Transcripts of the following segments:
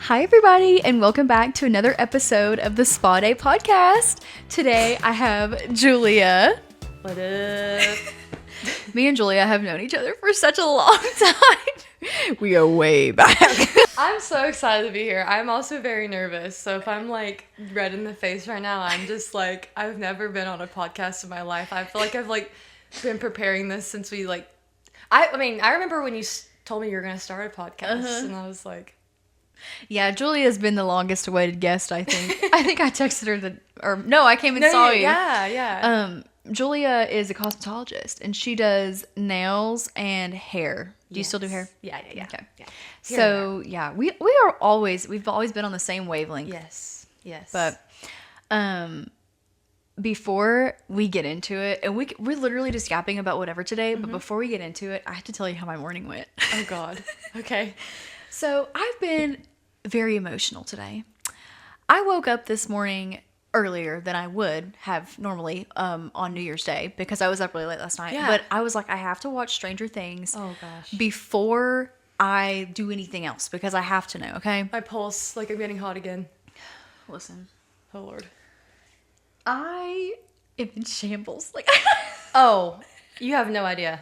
Hi everybody, and welcome back to another episode of the Spa Day podcast. Today I have Julia. What up? Me and Julia have known each other for such a long time. We go way back. I'm so excited to be here. I'm also very nervous. So if I'm like red in the face right now, I'm just like, I've never been on a podcast in my life. I feel like I've like been preparing this since we like, I remember when you told me you were going to start a podcast and I was like, yeah, Julia's been the longest awaited guest, I think. I think I texted her I came and saw you. Yeah. Julia is a cosmetologist and she does nails and hair. Do you still do hair? Yeah. Okay. Yeah. So yeah, we've always been on the same wavelength. Yes. But before we get into it, and we're literally just yapping about whatever today, but before we get into it, I have to tell you how my morning went. Oh God. Okay. So I've been very emotional today. I woke up this morning earlier than I would have normally on New Year's Day because I was up really late last night. Yeah. But I was like, I have to watch Stranger Things before I do anything else because I have to know, okay? My pulse, like I'm getting hot again. Listen. Oh Lord. I am in shambles. Like, oh, you have no idea.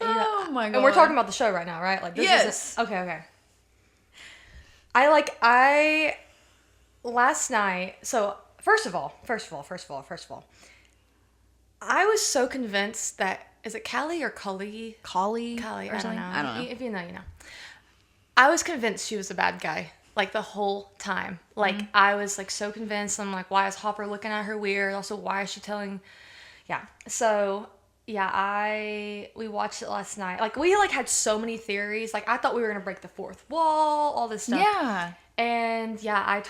Oh my God. And we're talking about the show right now, right? Like this yes. Okay. Last night, so first of all, I was so convinced that, is it Callie or Cully? Callie, I or don't know. I don't know. If you know, you know. I was convinced she was a bad guy, like the whole time. Like I was like so convinced. I'm like, why is Hopper looking at her weird? Also, why is she telling? Yeah. So yeah, we watched it last night. Like we like had so many theories. Like I thought we were gonna break the fourth wall, all this stuff. Yeah. And yeah, I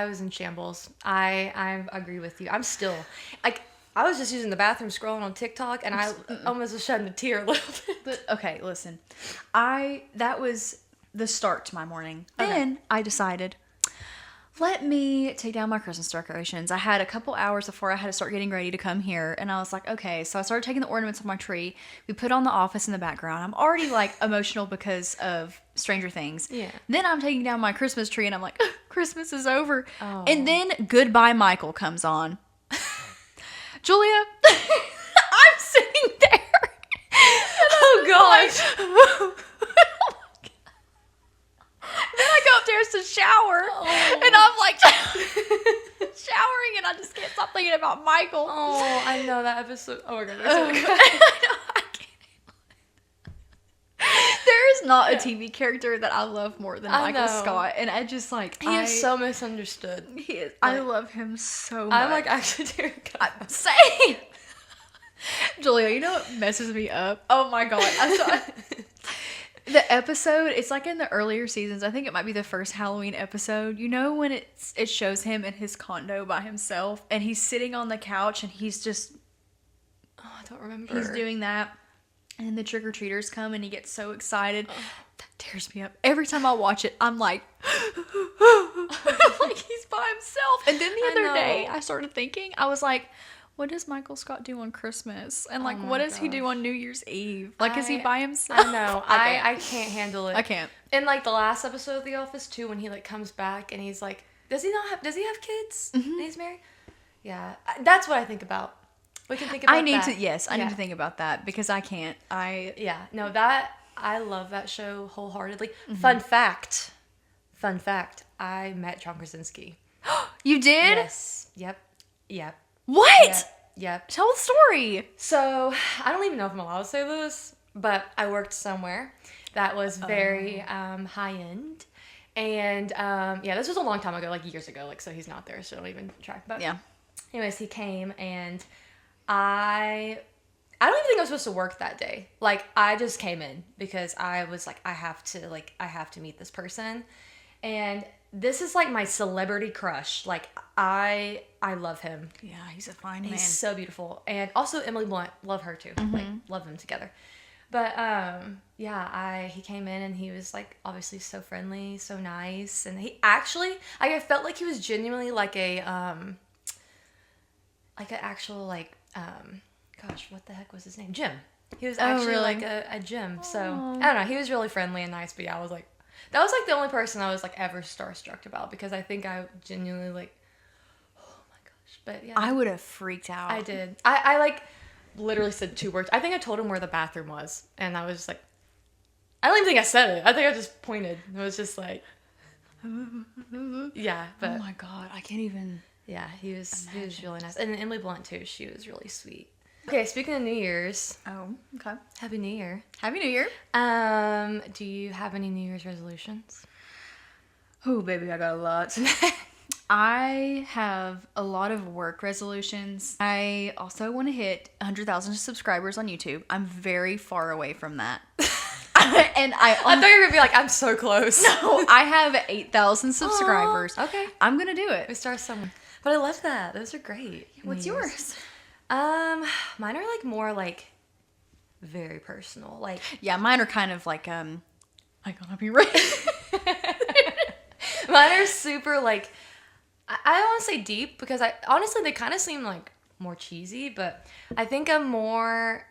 was in shambles. I agree with you. I'm still like I was just using the bathroom scrolling on TikTok and I almost was shedding a tear a little bit. But okay, listen. That was the start to my morning. Then I decided, let me take down my Christmas decorations. I had a couple hours before I had to start getting ready to come here. And I was like, okay. So I started taking the ornaments off my tree. We put on The Office in the background. I'm already like emotional because of Stranger Things. Yeah. Then I'm taking down my Christmas tree and I'm like, Christmas is over. Oh. And then Goodbye Michael comes on. Julia, I'm sitting there. Oh gosh. Then I go upstairs to shower, and I'm like showering, and I just can't stop thinking about Michael. Oh, I know that episode. Oh my God. I can't. There is not a TV character that I love more than Michael Scott, and I just like he is so misunderstood. He is. I love him so much. I'm like actually tearing up. Same. Julia, you know what messes me up? Oh my God. The episode, it's like in the earlier seasons. I think it might be the first Halloween episode. You know when it shows him in his condo by himself and he's sitting on the couch and he's just... Oh, I don't remember. He's doing that. And then the trick-or-treaters come and he gets so excited. That tears me up. Every time I watch it, I'm like... like he's by himself. And then the other day, I started thinking, I was like... What does Michael Scott do on Christmas? And like, what does he do on New Year's Eve? Like, is he by himself? I know. I can't handle it. I can't. And like the last episode of The Office too, when he like comes back and he's like, does he have kids? And he's married? Yeah. That's what I think about. We can think about that. I need to think about that because I can't. Yeah. No, I love that show wholeheartedly. Fun fact. I met John Krasinski. You did? Yes. Yep. What? Yep. Tell the story. So, I don't even know if I'm allowed to say this, but I worked somewhere that was very high-end. And, this was a long time ago, like years ago. Like, so he's not there, so don't even try. But yeah. Anyways, he came, and I I don't even think I was supposed to work that day. Like, I just came in because I was like, I have to meet this person. And this is like my celebrity crush. Like, I love him. Yeah, he's a fine man. He's so beautiful. And also Emily Blunt, love her too. Like, love them together. But yeah, he came in and he was like obviously so friendly, so nice, and he actually, like, I felt like he was genuinely like an actual gosh, what the heck was his name? Jim. He was actually really? like a Jim. So I don't know. He was really friendly and nice. But yeah, I was like, that was like the only person I was like ever starstruck about, because I think I genuinely like, oh my gosh. But yeah, I would have freaked out. I did. I like literally said 2 words. I think I told him where the bathroom was, and I was just like, I don't even think I said it. I think I just pointed. It was just like, yeah. But Oh my god, I can't even. yeah, he was really nice, and Emily Blunt too. She was really sweet. Okay, speaking of New Year's, Oh, okay. Happy New Year. Happy New Year. Do you have any New Year's resolutions? Oh, baby, I got a lot. I have a lot of work resolutions. I also want to hit 100,000 subscribers on YouTube. I'm very far away from that. And I thought you were gonna be like, I'm so close. No, I have 8,000 subscribers. Aw, okay. I'm gonna do it. We start somewhere. But I love that. Those are great. What's New Year's. yours? Mine are like more like very personal. Like, Yeah, mine are kind of like I gotta be right. mine are super like, I don't want to say deep, because I honestly, they kind of seem like more cheesy, but I think I'm more,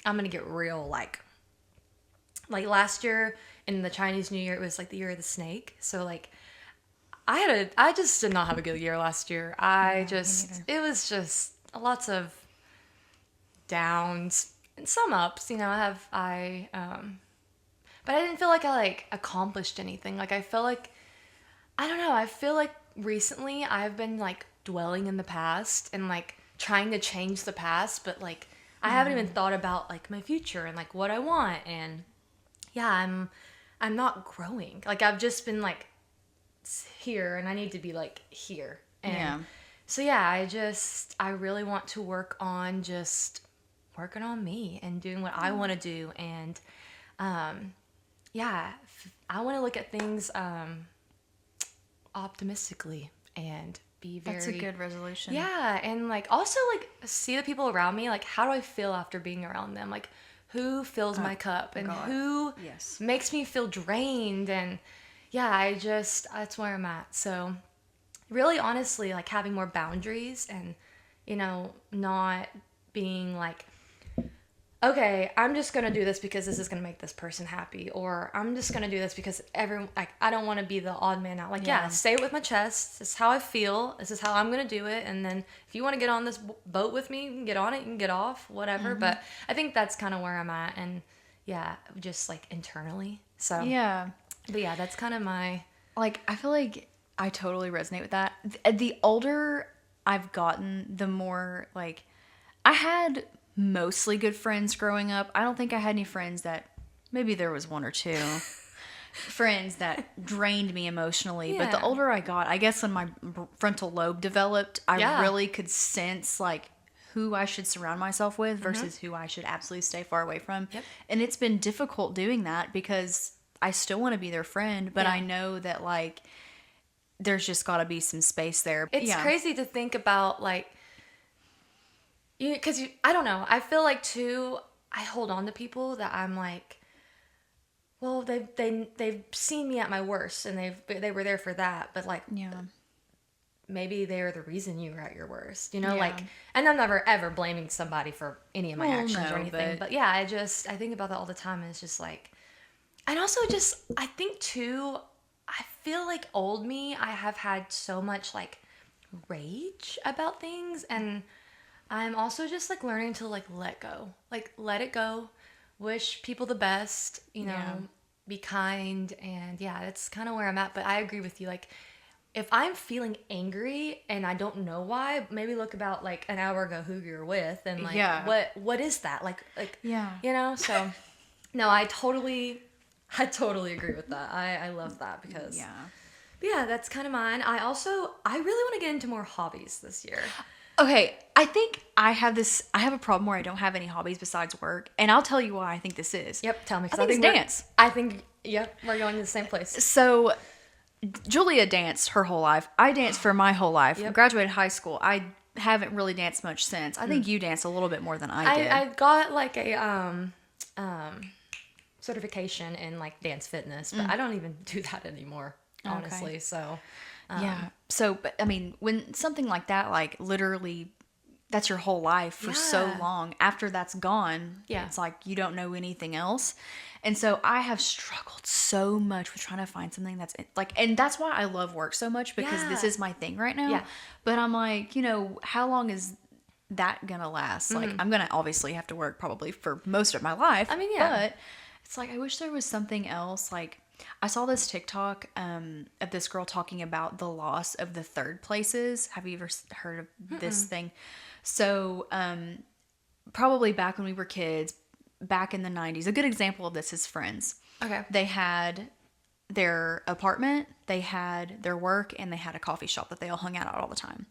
I'm gonna get real, like last year in the Chinese New Year, it was like the year of the snake. So like, I just did not have a good year last year. It was just lots of downs and some ups, you know. But I didn't feel like I like accomplished anything. Like, I feel like, I don't know, I feel like recently I've been like dwelling in the past and like trying to change the past, but like I haven't even thought about like my future and like what I want. And yeah, I'm not growing. Like, I've just been like here, and I need to be like here. And Yeah. so yeah, I really want to work on just working on me and doing what I want to do. And yeah, I want to look at things optimistically and be very. That's a good resolution. Yeah, and like also like see the people around me. Like, how do I feel after being around them? Like, who fills my cup and God. who Yes. makes me feel drained? And yeah, that's where I'm at. So really, honestly, like having more boundaries and, you know, not being like, okay, I'm just going to do this because this is going to make this person happy, or I'm just going to do this because everyone, like, I don't want to be the odd man out. Like, yeah, say it with my chest. This is how I feel. This is how I'm going to do it. And then if you want to get on this boat with me, you can get on it, you can get off, whatever. But I think that's kind of where I'm at. And yeah, just like internally. So, Yeah. but yeah, that's kind of my. Like, I feel like I totally resonate with that. The older I've gotten, the more, like, I had mostly good friends growing up. I don't think I had any friends that, maybe there was one or two friends that drained me emotionally. But the Yeah. older I got, I guess when my frontal lobe developed, I Yeah. really could sense, like, who I should surround myself with versus who I should absolutely stay far away from. Yep. And it's been difficult doing that because I still want to be their friend, but Yeah. I know that, like, there's just got to be some space there. It's crazy to think about, like, because I don't know. I feel like too, I hold on to people that I'm like, well, they've seen me at my worst, and they were there for that, but like, Yeah. maybe they were the reason you were at your worst, you know, Yeah. like, and I'm never ever blaming somebody for any of my Well, actions no, or anything, but yeah, I think about that all the time, and it's just like, and also just, I think too, I feel like old me, I have had so much like rage about things, and I'm also just like learning to like let it go, wish people the best, you know, Yeah. be kind. And yeah, that's kind of where I'm at. But I agree with you. Like, if I'm feeling angry and I don't know why, maybe look about like an hour ago who you're with, and like, Yeah. what is that? Like, Yeah. you know, so no, I totally agree with that. I love that, because yeah, that's kind of mine. I really want to get into more hobbies this year. Okay, I think I have a problem where I don't have any hobbies besides work, and I'll tell you why I think this is. Yep, tell me. I 'Cause think it's dance. I think, yep, we're going to the same place. So, Julia danced her whole life. I danced for my whole life. Yep. Graduated high school. I haven't really danced much since. I think you danced a little bit more than I did. I got like a certification in like dance fitness, but I don't even do that anymore, honestly. So yeah. So, but I mean, when something like that, like literally, that's your whole life for so Yeah. long. After that's gone, Yeah. it's like you don't know anything else. And so I have struggled so much with trying to find something that's like, and that's why I love work so much because this Yeah. is my thing right now. Yeah. But I'm like, how long is that gonna last? Like, I'm gonna obviously have to work probably for most of my life. I mean, yeah. But it's like, I wish there was something else. Like, I saw this TikTok of this girl talking about the loss of the third places. Have you ever heard of this thing? So, probably back when we were kids, back in the 90s, a good example of this is Friends. okay. They had their apartment, they had their work, and they had a coffee shop that they all hung out at all the time.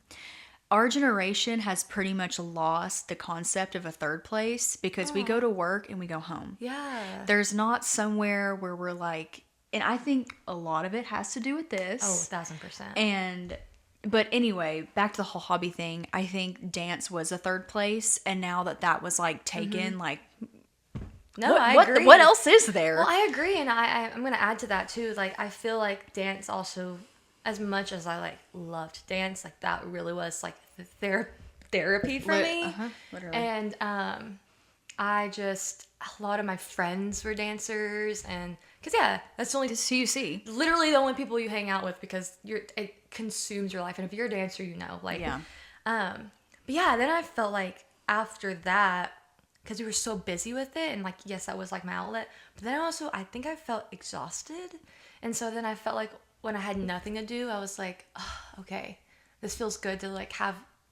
Our generation has pretty much lost the concept of a third place because we go to work and we go home. Yeah. There's not somewhere where we're like, and I think a lot of it has to do with this. Oh, 1,000%. But anyway, back to the whole hobby thing. I think dance was a third place, and now that was like taken, like, No, I what, agree. what else is there? Well, I agree, and I'm gonna add to that too. Like, I feel like dance also, as much as I like loved dance, like that really was like the therapy for me. Literally. And I just, a lot of my friends were dancers, and because that's the only It's who you see. literally the only people you hang out with because it consumes your life, and if you're a dancer, like Yeah. but yeah, then I felt like after that, because we were so busy with it, and like, yes, that was like my outlet, but then I think I felt exhausted, and so then I felt like when I had nothing to do, I was like, oh, okay, this feels good to like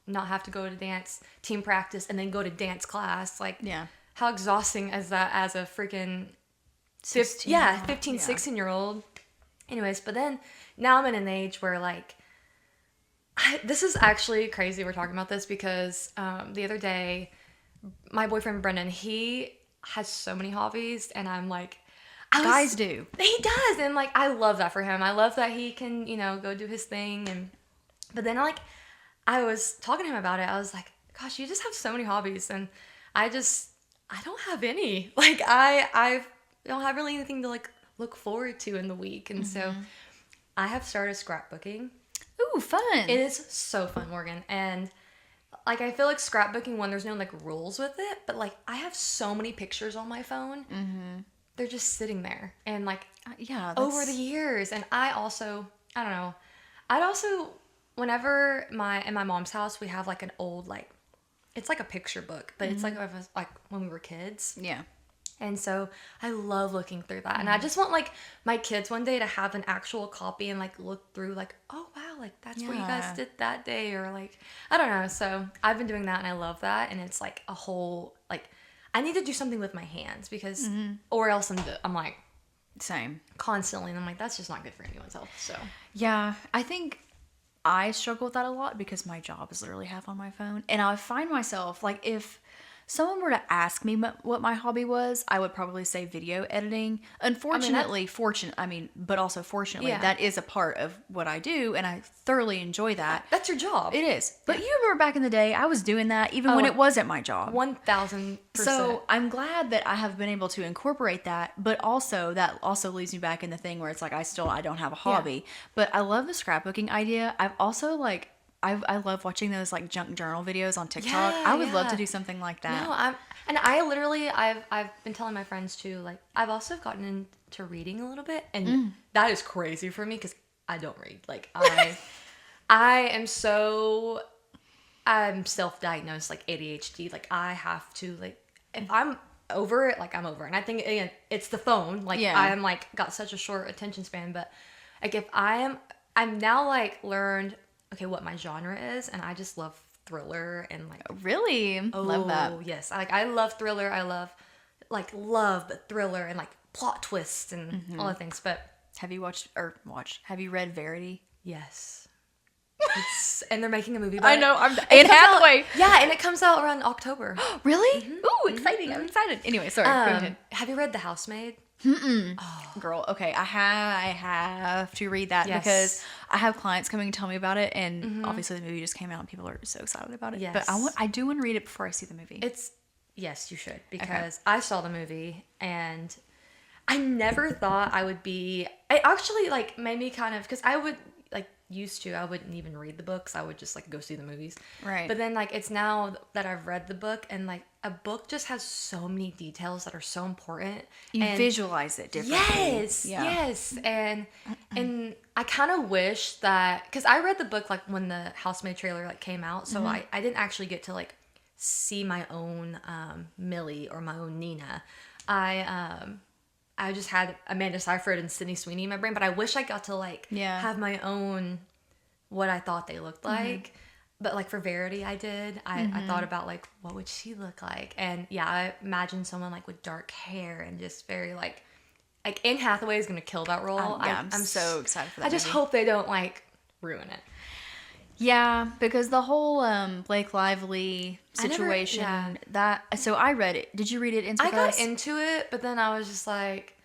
not have to go to dance team practice and then go to dance class. Like, Yeah. how exhausting is that as a freaking 16. 15, Yeah. 16-year-old. Anyways, but then now I'm in an age where like, this is actually crazy we're talking about this because the other day, my boyfriend Brendan, he has so many hobbies, and I'm like, Guys do. He does, and like, I love that for him. I love that he can, go do his thing, but then like, I was talking to him about it. I was like, gosh, you just have so many hobbies, and I don't have any. Like, I don't have really anything to like look forward to in the week, and so I have started scrapbooking. Ooh, fun. It is so fun, Morgan, and like, I feel like scrapbooking when there's no like rules with it, but like, I have so many pictures on my phone. They're just sitting there, and like, yeah. over the years. And I don't know, I'd also, whenever in my mom's house, we have like an old, like, it's like a picture book, but it's like when we were kids. Yeah. And so I love looking through that. And I just want like my kids one day to have an actual copy and like look through like, oh wow, like that's what you guys Yeah. did that day, or like, I don't know. So I've been doing that, and I love that. And it's like a whole, like, I need to do something with my hands because, or else I'm like Same. constantly, and I'm like, that's just not good for anyone's health. So Yeah. I think I struggle with that a lot because my job is literally half on my phone. And I find myself, like, if someone were to ask me what my hobby was, I would probably say video editing. Unfortunately, but also fortunately, Yeah. that is a part of what I do, and I thoroughly enjoy that. that's your job. It is. But you remember back in the day, I was doing that even when it wasn't my job. 1,000%. So I'm glad that I have been able to incorporate that, but also that also leaves me back in the thing where it's like I don't have a hobby. But I love the scrapbooking idea. I've also like I love watching those like junk journal videos on TikTok. Yeah, I would love yeah. to do something like that. No, I literally, I've been telling my friends too, like, I've also gotten into reading a little bit, and that is crazy for me because I don't read. Like, I'm self-diagnosed, like, ADHD. Like, I have to, like, if I'm over it, like, I'm over it. And I think, again, it's the phone. Like, Yeah. I'm, like, got such a short attention span, but, like, if I'm now, like, learned, okay, what my genre is, and I just love thriller and, like, Really? Love that. oh, yes. I love thriller. I love, but thriller and like plot twists and all the things. But Have you have you read Verity? yes. And they're making a movie about I it. know. Anne It comes Hathaway. out- yeah, and it comes out around October. Really? Ooh, exciting. I'm excited. Anyway, sorry. Go ahead. Have you read The Housemaid? Girl, okay. I have to read that Yes. because I have clients coming to tell me about it, and obviously the movie just came out and people are so excited about it. Yes. But I do want to read it before I see the movie. Yes, you should, because I saw the movie and I never thought I would be. It actually like made me kind of, because I would I wouldn't even read the books. I would just like go see the movies. Right. But then like it's now that I've read the book, and like a book just has so many details that are so important. You and visualize it differently. Yes, yes, and I kind of wish that, because I read the book like when the Housemaid trailer like came out, so I didn't actually get to like see my own Millie or my own Nina. I just had Amanda Seyfried and Sydney Sweeney in my brain, but I wish I got to like have my own what I thought they looked like. But like for Verity, I did. I thought about like what would she look like, and yeah, I imagine someone like with dark hair and just very like Anne Hathaway is gonna kill that role. I'm so excited for that. I just movie. hope they don't like ruin it. Yeah, because the whole Blake Lively situation, so I read it. Did you read it? I got into it, but then I was just like,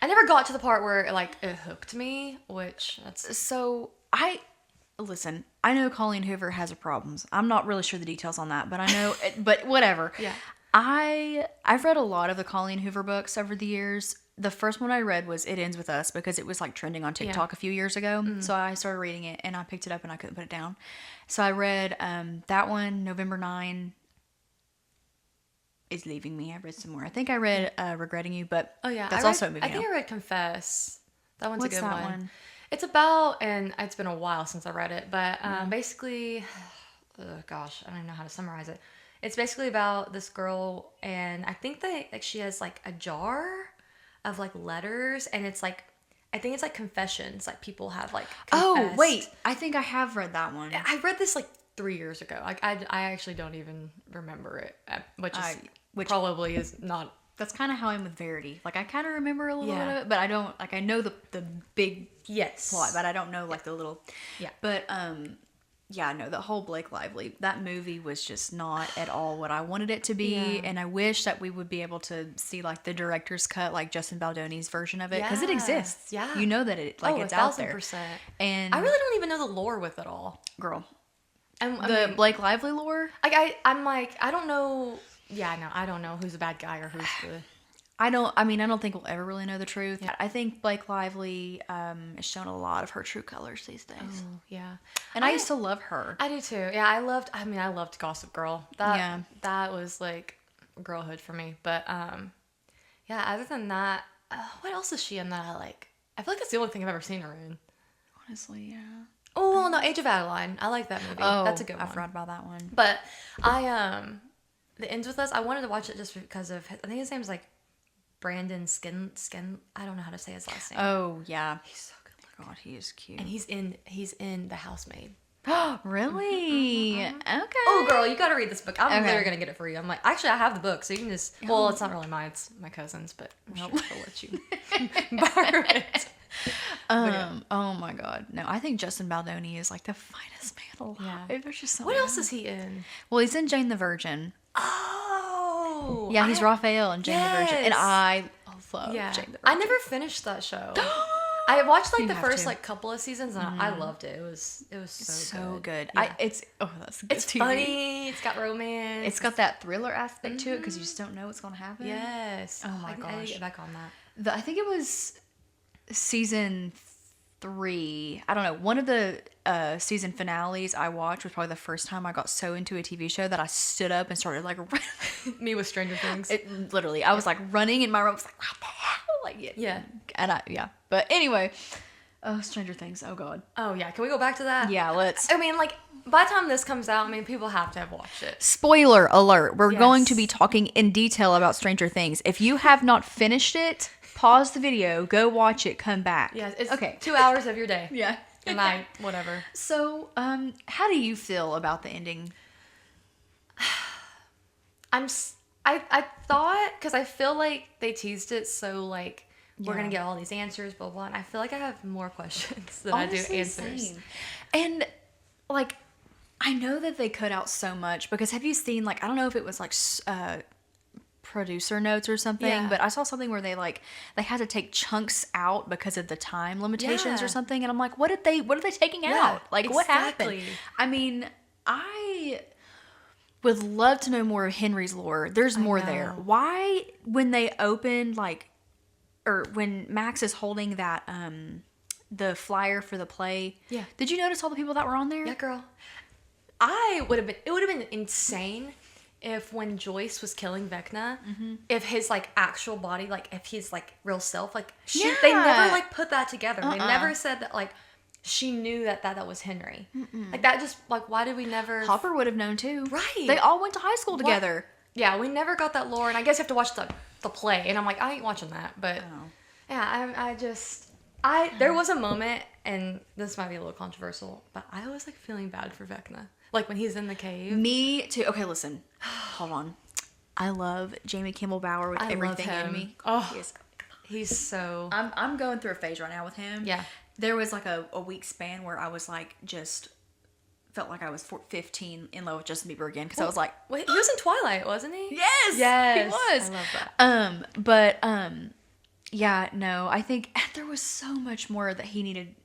I never got to the part where it hooked me, which that's so listen. I know Colleen Hoover has her problems. I'm not really sure the details on that, but I know. But whatever. Yeah. I've read a lot of the Colleen Hoover books over the years. The first one I read was It Ends With Us because it was like trending on TikTok a few years ago. So I started reading it and I picked it up and I couldn't put it down. So I read that one, November 9 is leaving me. I read some more. I think I read Regretting You, but that's also a movie. I think I read Confess. That one's What's a good that one. one? It's about, and it's been a while since I read it, but basically, gosh, I don't even know how to summarize it. It's basically about this girl, and I think that she has like a jar of like letters, and it's like, I think it's like confessions, like people have like confessed. Oh wait, I think I have read that one. I read this like 3 years ago. Like I actually don't even remember it, which probably is not. That's kind of how I'm with Verity. Like I kind of remember a little bit of it, but I don't like. I know the big plot, but I don't know like the little. Yeah. But yeah, no, the whole Blake Lively, that movie was just not at all what I wanted it to be. Yeah. And I wish that we would be able to see like the director's cut, like Justin Baldoni's version of it. Because it exists. Yeah. You know that it's out there. 1,000%. And I really don't even know the lore with it all. Girl. And the Blake Lively lore? Like I'm like, I don't know. Yeah, no, I don't know who's the bad guy or who's the... I don't think we'll ever really know the truth. Yeah. I think Blake Lively has shown a lot of her true colors these days. Oh, yeah. And I used to love her. I do too. Yeah, I loved Gossip Girl. That was like girlhood for me. But yeah, other than that, what else is she in that I like? I feel like that's the only thing I've ever seen her in. Honestly, yeah. Oh, well, no, Age of Adeline. I like that movie. Oh, that's a good one. I forgot about that one. But The Ends With Us, I wanted to watch it just because of, I think his name's like Brandon Skin. I don't know how to say his last name. Oh yeah, he's so good looking. God, he is cute. And he's in The Housemaid. Really? Okay. Oh, girl, you got to read this book. I'm literally gonna get it for you. I'm like, actually, I have the book, so you can just. Well, it's not really mine; it's my cousin's, but I'm sure I'll let you borrow it. Oh my God, no! I think Justin Baldoni is like the finest man alive. Yeah. There's just what else is he in? Well, he's in Jane the Virgin. Oh, yeah, he's Raphael in Jane the Virgin, and I love Jane the Virgin. I never finished that show. I watched like the first like couple of seasons, and I loved it. It was so good. Yeah. It's good it's TV. Funny. It's got romance. It's got that thriller aspect to it because you just don't know what's going to happen. Yes. Oh my gosh. I need to get back on that. I think it was season 3. I don't know. One of the season finales I watched was probably the first time I got so into a TV show that I stood up and started like running. Me with Stranger Things. Literally, I was like running in my room. I was like, what the hell? Like, yeah. And But anyway, Stranger Things. Oh God. Oh yeah. Can we go back to that? Yeah, let's. I mean, like by the time this comes out, I mean, people have to have watched it. Spoiler alert. We're going to be talking in detail about Stranger Things. If you have not finished it, pause the video, go watch it, come back. Yeah, it's okay. 2 hours of your day. Yeah. And whatever. So, how do you feel about the ending? I thought, because I feel like they teased it so like we're gonna get all these answers, blah blah. And I feel like I have more questions than I do answers. Same. And like, I know that they cut out so much because have you seen, like, I don't know if it was like producer notes or something, but I saw something where they had to take chunks out because of the time limitations or something, and I'm like, what are they taking out? Like, what happened? I mean, I would love to know more of Henry's lore. There's more there. Why, when they opened, like, or when Max is holding that the flyer for the play, did you notice all the people that were on there? Yeah, girl. It would have been insane if when Joyce was killing Vecna, if his like actual body, like if his like real self, like they never like put that together. They never said that like she knew that was Henry. Like that just like why did we never? Hopper would have known too. Right. They all went to high school together. Yeah, we never got that lore, and I guess you have to watch the play. And I'm like, I ain't watching that, but yeah, there was a moment, and this might be a little controversial, but I was like feeling bad for Vecna. Like when he's in the cave. Me too. Okay, listen. Hold on. I love Jamie Kimmel Bower with everything in me. Oh, he's so. I'm going through a phase right now with him. Yeah. There was like a week span where I was like just felt like I was 15 in love with Justin Bieber again because I was like, wait, he was in Twilight, wasn't he? Yes, he was. I love that. Yeah, no, I think there was so much more that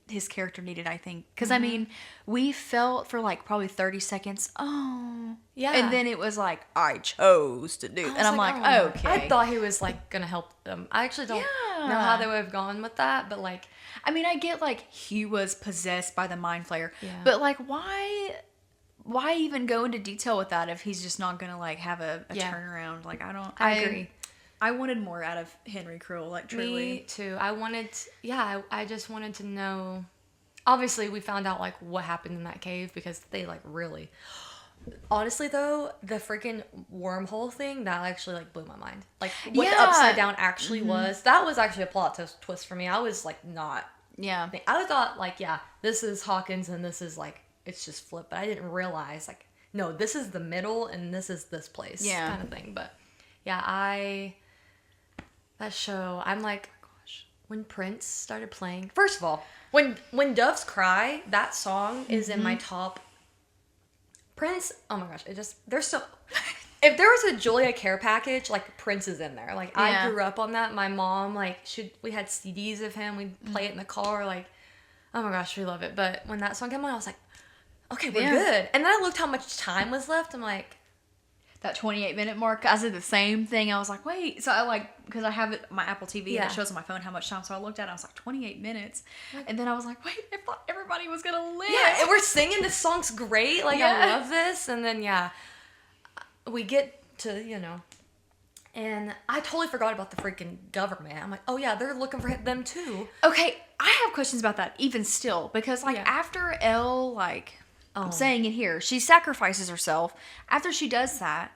his character needed, I think. Because, I mean, we felt for, like, probably 30 seconds, yeah. And then it was like, I chose to do. And I'm like, okay. I thought he was, like, going to help them. I actually don't know how they would have gone with that, but, like. I mean, I get, like, he was possessed by the Mind Flayer. Yeah. But, like, why even go into detail with that if he's just not going to, like, have a turnaround? Like, I agree. I wanted more out of Henry Crewell, like, truly. Me too. I just wanted to know. Obviously, we found out, like, what happened in that cave because they, like, really. Honestly, though, the freaking wormhole thing, that actually, like, blew my mind. Like, what the Upside Down actually was. That was actually a plot twist for me. I was, like, not. Yeah. I thought, like, this is Hawkins and this is, like, it's just flipped. But I didn't realize, like, no, this is the middle and this is this place. Yeah. Kind of thing. But, yeah, that show, I'm like, gosh, when Prince started playing. First of all, when Doves Cry, that song is in my top. Prince, oh my gosh, there's so. If there was a Julia care package, like Prince is in there. Like I grew up on that. My mom, like, we had CDs of him. We'd play it in the car. Like, oh my gosh, we love it. But when that song came on, I was like, okay, we're good. And then I looked how much time was left. I'm like. That 28-minute mark, I did the same thing. I was like, wait. So I because I have it, my Apple TV, and it shows on my phone how much time. So I looked at it, I was like, 28 minutes. And then I was like, wait, I thought everybody was going to live. Yeah, and we're singing, this song's great. Like, I love this. And then, we get to, and I totally forgot about the freaking government. I'm like, oh, yeah, they're looking for them, too. Okay, I have questions about that, even still. Because, after Elle, I'm saying it here. She sacrifices herself. After she does that,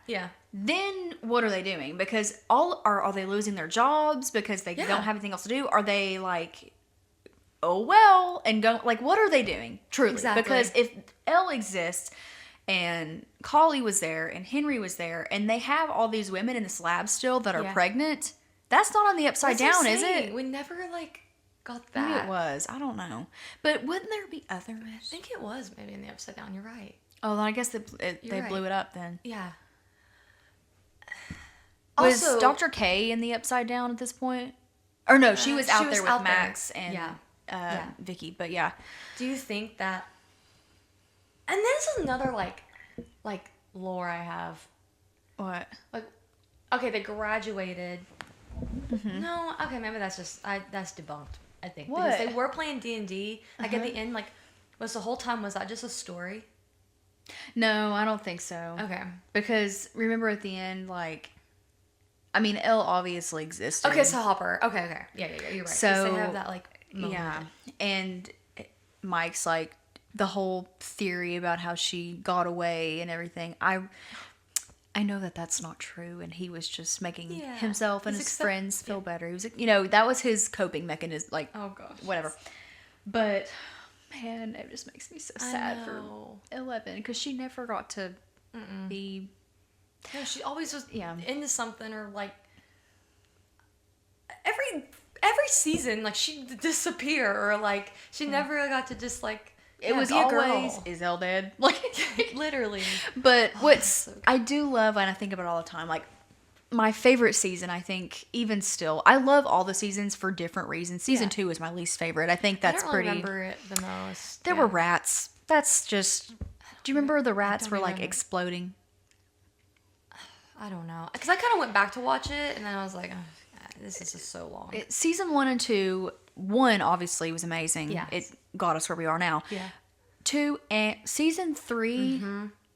then what are they doing? Because are they losing their jobs because they don't have anything else to do? Are they like, oh well, and go like what are they doing? Truly, because if Elle exists and Collie was there and Henry was there and they have all these women in this lab still that are pregnant, that's not on the Upside Down, is it? We never got that. Maybe it was. I don't know. But wouldn't there be others? I think it was maybe in the Upside Down. You're right. Oh, then I guess they blew it up then. Yeah. Was also, Dr. K in the Upside Down at this point? Or no, she was out there with Max and Vicky. But yeah. Do you think that... And this is another, like lore I have. What? Like, okay, they graduated... Mm-hmm. No, okay, maybe that's debunked. I think because they were playing D&D. Like at the end, was the whole time was that just a story? No, I don't think so. Okay, because remember at the end, Elle obviously existed. Okay, so Hopper. Okay, yeah, you're right. So they have that moment. Yeah, and Mike's the whole theory about how she got away and everything. I know that that's not true, and he was just making himself and his friends feel better. He was, that was his coping mechanism. Oh gosh, whatever. But man, it just makes me so sad for 11 because she never got to be. No, she always was into something or every season she'd disappear or she never got to just it was be a girl. always, is Elle dead? Like, Literally. but what's, so good. I do love, and I think about it all the time, like, my favorite season, I think, even still, I love all the seasons for different reasons. Season 2 is my least favorite. I think that's I don't pretty. remember it the most. There were rats. That's just. Do you remember the rats don't were like remember. exploding? I don't know. Because I kind of went back to watch it, and then I was like, oh, this is just so long. Season 1 and 2, 1 obviously was amazing. Yes. It got us where we are now. Yeah. 2 and season 3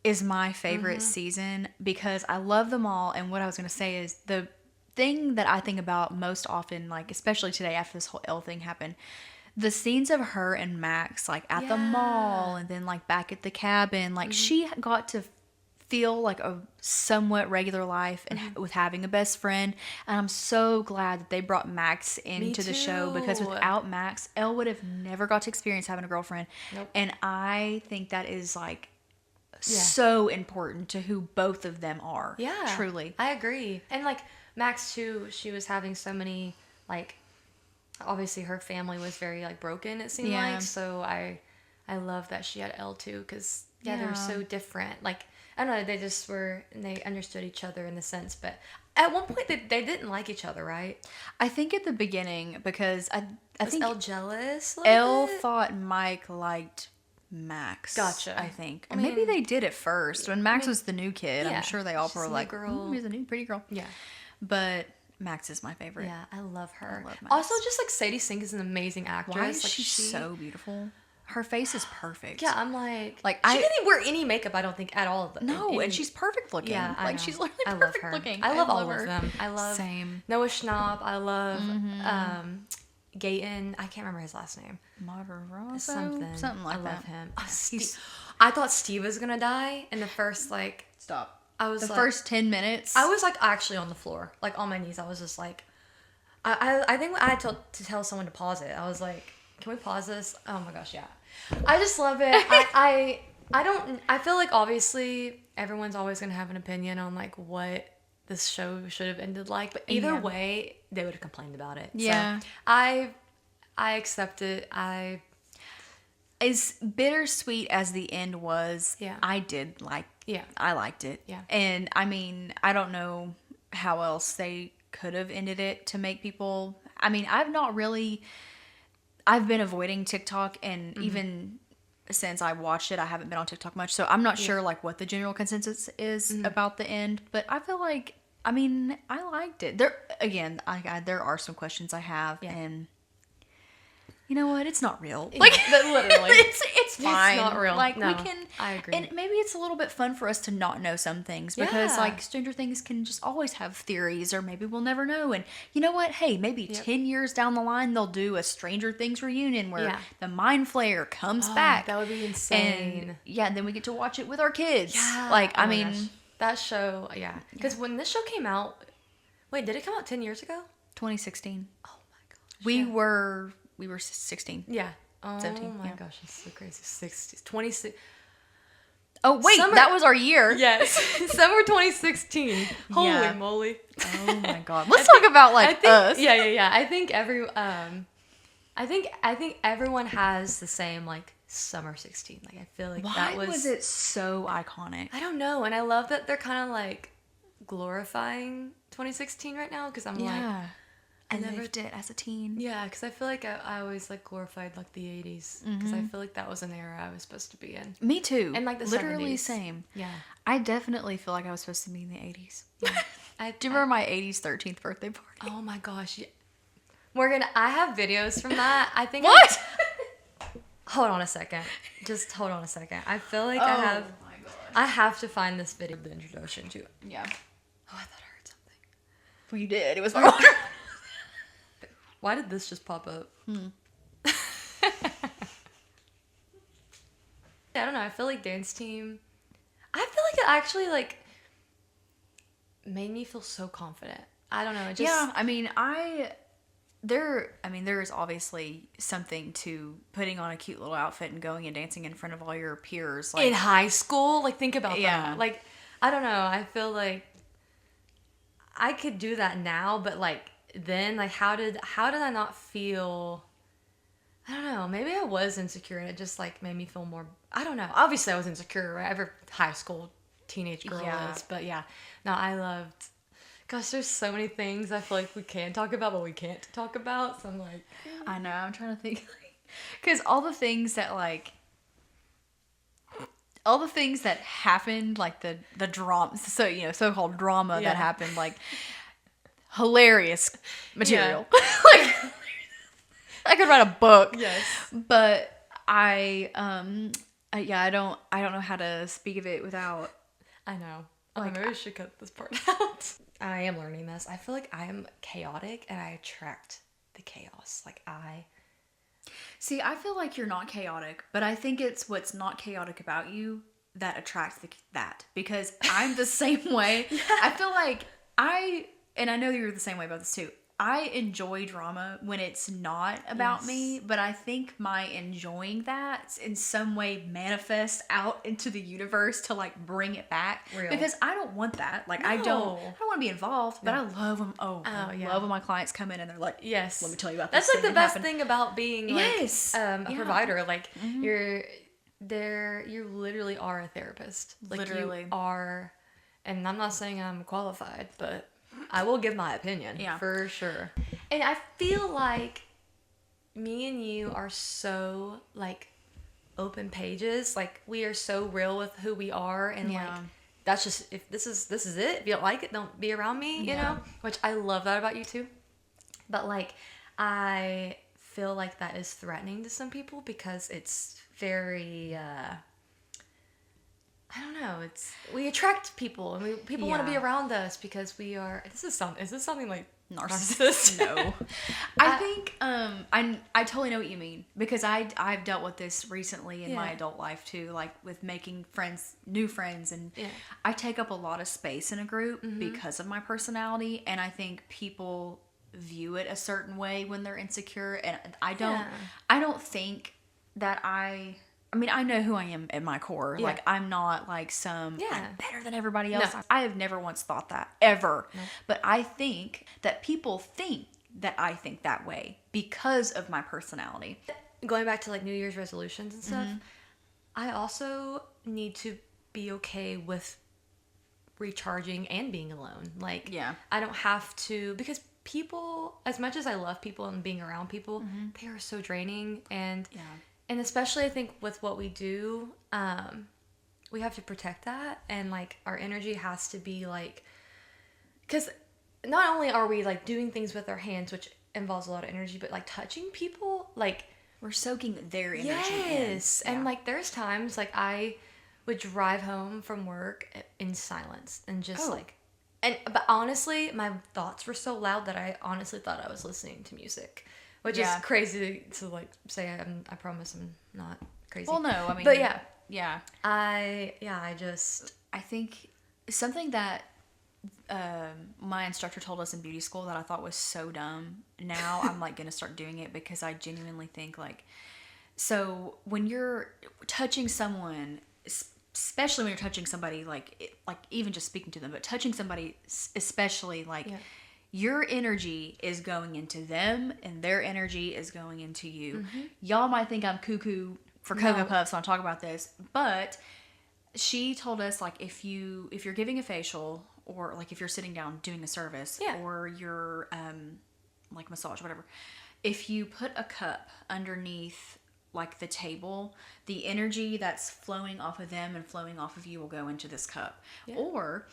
is my favorite season because I love them all. And what I was going to say is the thing that I think about most often, like especially today after this whole Elle thing happened, the scenes of her and Max, like at the mall and then like back at the cabin, like she got to feel like a somewhat regular life and with having a best friend. And I'm so glad that they brought Max into the show because too. without Max, Elle would have never got to experience having a girlfriend. Nope. And I think that is like so important to who both of them are. Yeah. Truly. I agree. And like Max too, she was having so many like obviously her family was very like broken, it seemed like. So I love that she had Elle too because they were so different. Like I don't know, they just were and they understood each other in the sense, but at one point they didn't like each other, right? I think at the beginning because I Was think Elle jealous? Elle thought Mike liked Max. Gotcha. I think. And maybe they did at first. When Max was the new kid, yeah, I'm sure they all she's were a new like, girl. he's a new pretty girl. Yeah. But Max is my favorite. Yeah, I love her. I love Max. Also, just like Sadie Sink is an amazing actress. Why is like, she so beautiful? Her face is perfect. Yeah, I'm like I she didn't wear any makeup. I don't think at all. No, and she's perfect looking. Yeah, I know. she's literally I love perfect her. looking. I love all her. of them. I love Same. Noah Schnapp. I love Gayton. I can't remember his last name. Something like I that. love him. I thought Steve was gonna die in the first like. Stop. I was the like, first 10 minutes. I was like actually on the floor, like on my knees. I was just like, I think I had to tell someone to pause it. I was like, can we pause this? Oh my gosh, yeah. I just love it. I feel like obviously everyone's always gonna have an opinion on like what this show should have ended like, but either way, they would have complained about it. Yeah. So I accept it. As bittersweet as the end was, I did like. Yeah. I liked it. Yeah. And I mean, I don't know how else they could have ended it to make people. I mean, I've been avoiding TikTok, and even since I watched it, I haven't been on TikTok much. So I'm not sure like what the general consensus is about the end, but I feel like, I mean, I liked it. There are some questions I have, and you know what? It's not real. Like literally, it's fine. It's not real. Like no, we can. I agree. And maybe it's a little bit fun for us to not know some things because Yeah. like Stranger Things can just always have theories, or maybe we'll never know. And you know what? Hey, maybe 10 years down the line they'll do a Stranger Things reunion where the Mind Flayer comes back. That would be insane. And then we get to watch it with our kids. Yeah. Like Oh I my mean, gosh. That show, because when this show came out, wait, did it come out 10 years ago? 2016. Oh my gosh. We were 16. Yeah. Oh 17, my gosh, that's so crazy. 26. Oh wait, that was our year. Yes, summer 2016. Holy Yeah. moly! Oh my god. Let's talk about like us. Yeah. I think I think everyone has the same like summer 16. Like I feel like Why was it so iconic? I don't know, and I love that they're kind of like glorifying 2016 right now because I'm like. I lived it as a teen. Yeah, because I feel like I always like glorified like the 80s because I feel like that was an era I was supposed to be in. Me too. And like the literally 70s. same. Yeah. I definitely feel like I was supposed to be in the 80s. Yeah. Do you remember my 80s 13th birthday party? Oh my gosh. Yeah. Morgan, I have videos from that. I think What? Hold on a second. Just hold on a second. I feel like Oh my gosh. I have to find this video of the introduction to it. Yeah. Oh, I thought I heard something. Well, you did. It was my water. Why did this just pop up? I don't know. I feel like dance team. I feel like it actually like made me feel so confident. I don't know. It just, Yeah, I mean, there is obviously something to putting on a cute little outfit and going and dancing in front of all your peers. Like, in high school, like think about Yeah. that. Like I don't know. I feel like I could do that now, but like then, like how did I not feel? I don't know. Maybe I was insecure and it just like made me feel more. I don't know. Obviously, I was insecure. Right? Every high school teenage girl is. But yeah, no, I loved. Gosh, there's so many things I feel like we can talk about, but we can't talk about. So I'm like, I know. I'm trying to think, because all the things that happened, like the drama, so so-called drama that happened, like hilarious material. Like I could write a book. yes. But I don't know how to speak of it without. I know. Maybe we should cut this part out. I am learning this. I feel like I am chaotic and I attract the chaos. See, I feel like you're not chaotic, but I think it's what's not chaotic about you that attracts that. Because I'm the same way. Yeah. I feel like and I know you're the same way about this too. I enjoy drama when it's not about me, but I think my enjoying that in some way manifests out into the universe to like bring it back. Real. Because I don't want that. Like I don't want to be involved, but I love them. I love when my clients come in and they're like, yes, let me tell you about this. That's like the best thing about being like a provider. Like you literally are a therapist. Like literally. You are, and I'm not saying I'm qualified, but I will give my opinion. Yeah. For sure. And I feel like me and you are so like open pages. Like we are so real with who we are, and like that's just, if this is it. If you don't like it, don't be around me, you know? Which I love that about you too. But like I feel like that is threatening to some people because it's very I don't know. We attract people, and people want to be around us because we are. Is this something like narcissist? No. I think I totally know what you mean, because I've dealt with this recently in my adult life too, like with making new friends, and I take up a lot of space in a group because of my personality, and I think people view it a certain way when they're insecure, and I don't think that I mean, I know who I am at my core. Yeah. Like, I'm not like I'm better than everybody else. No. I have never once thought that, ever. No. But I think that people think that I think that way because of my personality. Going back to like New Year's resolutions and stuff, I also need to be okay with recharging and being alone. Like, I don't have to, because people, as much as I love people and being around people, they are so draining. And especially I think with what we do, we have to protect that. And like our energy has to be like, because not only are we like doing things with our hands, which involves a lot of energy, but like touching people, like we're soaking their energy in. And like there's times like I would drive home from work in silence and just but honestly, my thoughts were so loud that I honestly thought I was listening to music. Which is crazy to like say. I promise I'm not crazy. Well, no, I mean, but I think something that my instructor told us in beauty school that I thought was so dumb. Now I'm like gonna start doing it because I genuinely think like, so when you're touching someone, especially when you're touching somebody like even just speaking to them, but touching somebody especially like. Yeah. Your energy is going into them, and their energy is going into you. Y'all might think I'm cuckoo for Cocoa Puffs when I talk about this, but she told us like if you're giving a facial, or like if you're sitting down doing a service, or you're like massage, whatever. If you put a cup underneath like the table, the energy that's flowing off of them and flowing off of you will go into this cup, or.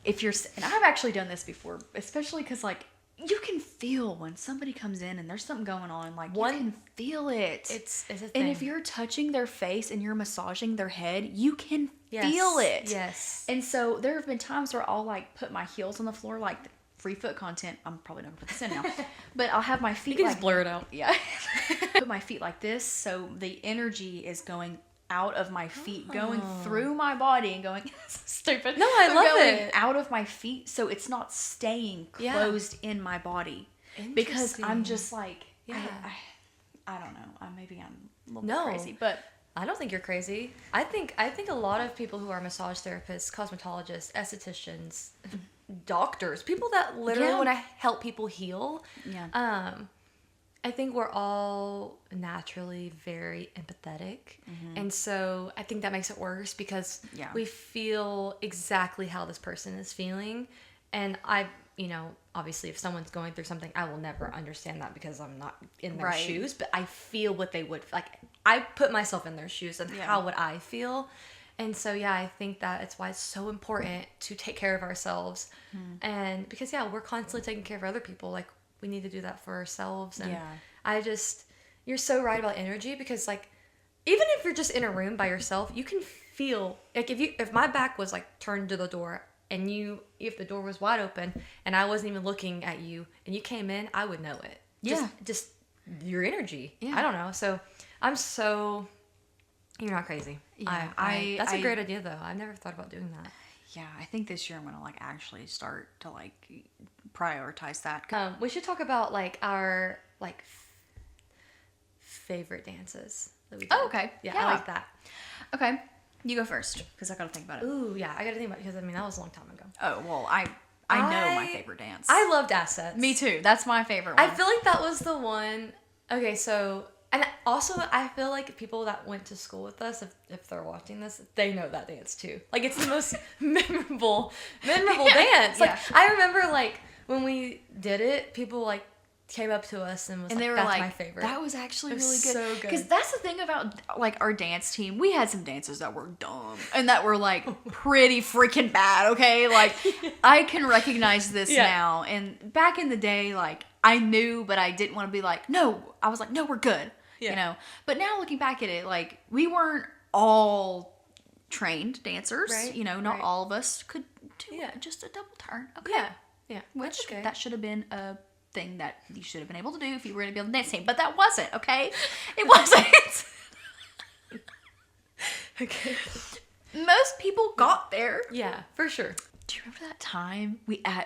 If you're, and I've actually done this before, especially because like you can feel when somebody comes in and there's something going on, like you can feel it. It's a thing. And if you're touching their face and you're massaging their head, you can feel it. Yes. And so there have been times where I'll like put my heels on the floor, like free foot content. I'm probably not gonna put this in now, but I'll have my feet. You can just blur it out. Yeah. Put my feet like this, so the energy is going out of my feet, going through my body and going stupid. No, I love it. Out of my feet, so it's not staying closed in my body. Because I'm just like, I don't know. Maybe I'm a little bit crazy, but I don't think you're crazy. I think a lot of people who are massage therapists, cosmetologists, estheticians, doctors, people that literally want to help people heal. I think we're all naturally very empathetic. And so I think that makes it worse because we feel exactly how this person is feeling. And obviously if someone's going through something, I will never understand that because I'm not in their shoes, but I feel what they would, like, I put myself in their shoes and how would I feel. And so, I think that it's why it's so important to take care of ourselves. And because, we're constantly taking care of other people. Like, we need to do that for ourselves. And you're so right about energy because, like, even if you're just in a room by yourself, you can feel, like, if my back was, like, turned to the door and if the door was wide open and I wasn't even looking at you and you came in, I would know it. Just your energy. I don't know. So, you're not crazy. Yeah, that's a great idea, though. I've never thought about doing that. Yeah, I think this year I'm gonna like actually start to like prioritize that. We should talk about like our like favorite dances that we did. Oh, okay. Yeah, I like that. Okay, you go first because I gotta think about it. Ooh, yeah, I gotta think about it because that was a long time ago. Oh well, I know my favorite dance. I loved Assets. Me too. That's my favorite one. I feel like that was the one. Okay, so. And also, I feel like people that went to school with us, if they're watching this, they know that dance too. Like, it's the most memorable dance. Like, I remember, like, when we did it, people, like, came up to us and they were that's like, my favorite. That was actually really good. So good. Because that's the thing about, like, our dance team. We had some dances that were dumb and that were, like, pretty freaking bad, okay? Like, I can recognize this now. And back in the day, like, I knew, but I didn't want to be like, no. I was like, no, we're good. You know, but now looking back at it, like, we weren't all trained dancers, right? Not all of us could do just a double turn. Okay. Yeah. Which that should have been a thing that you should have been able to do if you were going to be on the dance team, but that wasn't, okay? It wasn't. Okay. Most people got there. Yeah, for sure. Do you remember that time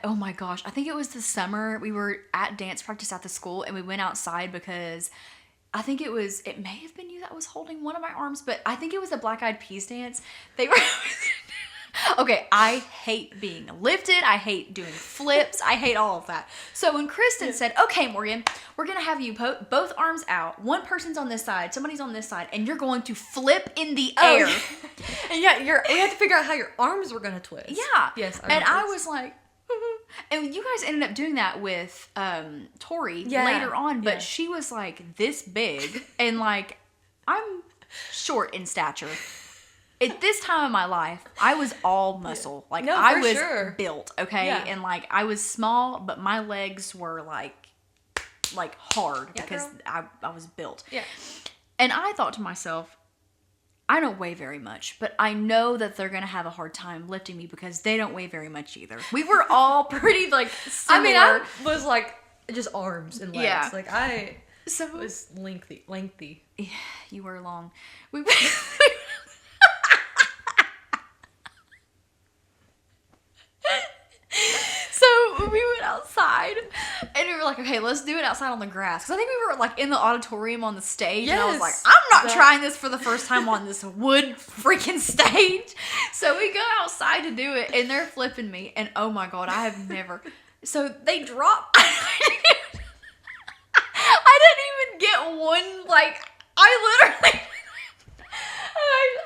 oh my gosh, I think it was the summer, we were at dance practice at the school and we went outside because I think it may have been you that was holding one of my arms, but I think it was the Black Eyed Peas dance. They were, okay, I hate being lifted. I hate doing flips. I hate all of that. So when Kristen said, okay, Morgan, we're going to have you put both arms out. One person's on this side, somebody's on this side, and you're going to flip in the air. And we had to figure out how your arms were going to twist. Yeah. Yes. I was like, and you guys ended up doing that with Tori later on, but she was like this big, and like I'm short in stature. At this time of my life, I was all muscle. Like I was built, okay, and like I was small, but my legs were like hard because I was built. Yeah, and I thought to myself, I don't weigh very much, but I know that they're going to have a hard time lifting me because they don't weigh very much either. We were all pretty, like, similar. I mean, I was, like, just arms and legs. Yeah. Like, it was lengthy. Yeah, you were long. So we went outside and we were like, okay, let's do it outside on the grass. Because I think we were like in the auditorium on the stage. And I was like, I'm not trying this for the first time on this wood freaking stage. So we go outside to do it and they're flipping me. And oh my God, I have never. So they drop. I didn't even get one, like, I literally.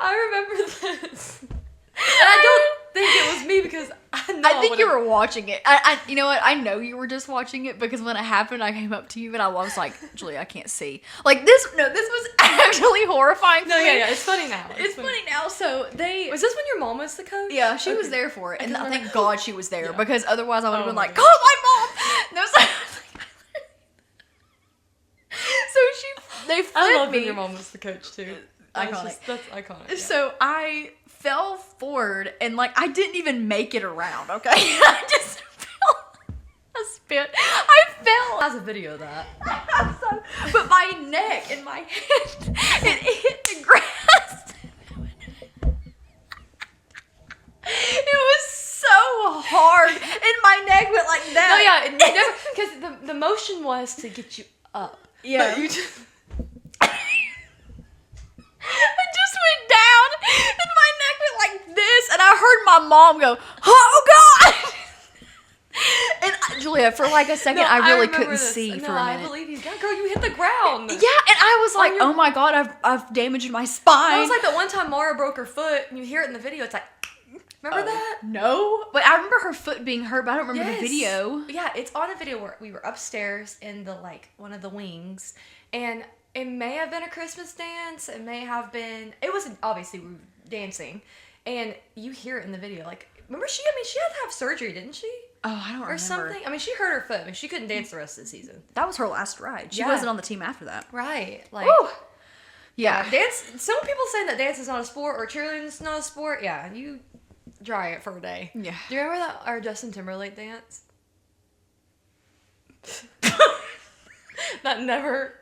I remember this. And I don't think it was me because I think you were watching it. You know what? I know you were just watching it because when it happened, I came up to you and I was like, Julie, I can't see. Like this was actually horrifying. No, yeah, it's funny now. It's funny now. So was this when your mom was the coach? Yeah, she was there for it, and thank God she was there because otherwise I would have been like, call my mom. No, they flipped me. I love when your mom was the coach too. Iconic. That's iconic. Yeah. So I fell forward and like I didn't even make it around. Okay, I just fell. I spit. I fell. That's a video of that. But my neck and my head, it hit the grass. It was so hard, and my neck went like that. No, yeah, because the motion was to get you up. Yeah, but you just. I just went down and my neck went like this and I heard my mom go, oh God. And Julia, for like a second, No, I really remember couldn't this. see No, for a I minute. believe you. Yeah, girl, you hit the ground. Yeah, and I was like, your- oh my god, I've damaged my spine. That was like the one time Mara broke her foot, and you hear it in the video. It's like, remember that? No, but I remember her foot being hurt, but I don't remember the Yes. video. Yeah, it's on a video where we were upstairs in the like one of the wings, and it may have been a Christmas dance. It may have been. It was obviously we were dancing, and you hear it in the video. Like, remember she? I mean, she had to have surgery, didn't she? Oh, I don't remember. Or something. I mean, she hurt her foot. I mean, she couldn't dance the rest of the season. That was her last ride. She Yeah. wasn't on the team after that. Right. Like. Woo. Yeah. Dance. Some people say that dance is not a sport or cheerleading is not a sport. Yeah, you try it for a day. Yeah. Do you remember that our Justin Timberlake dance? That never.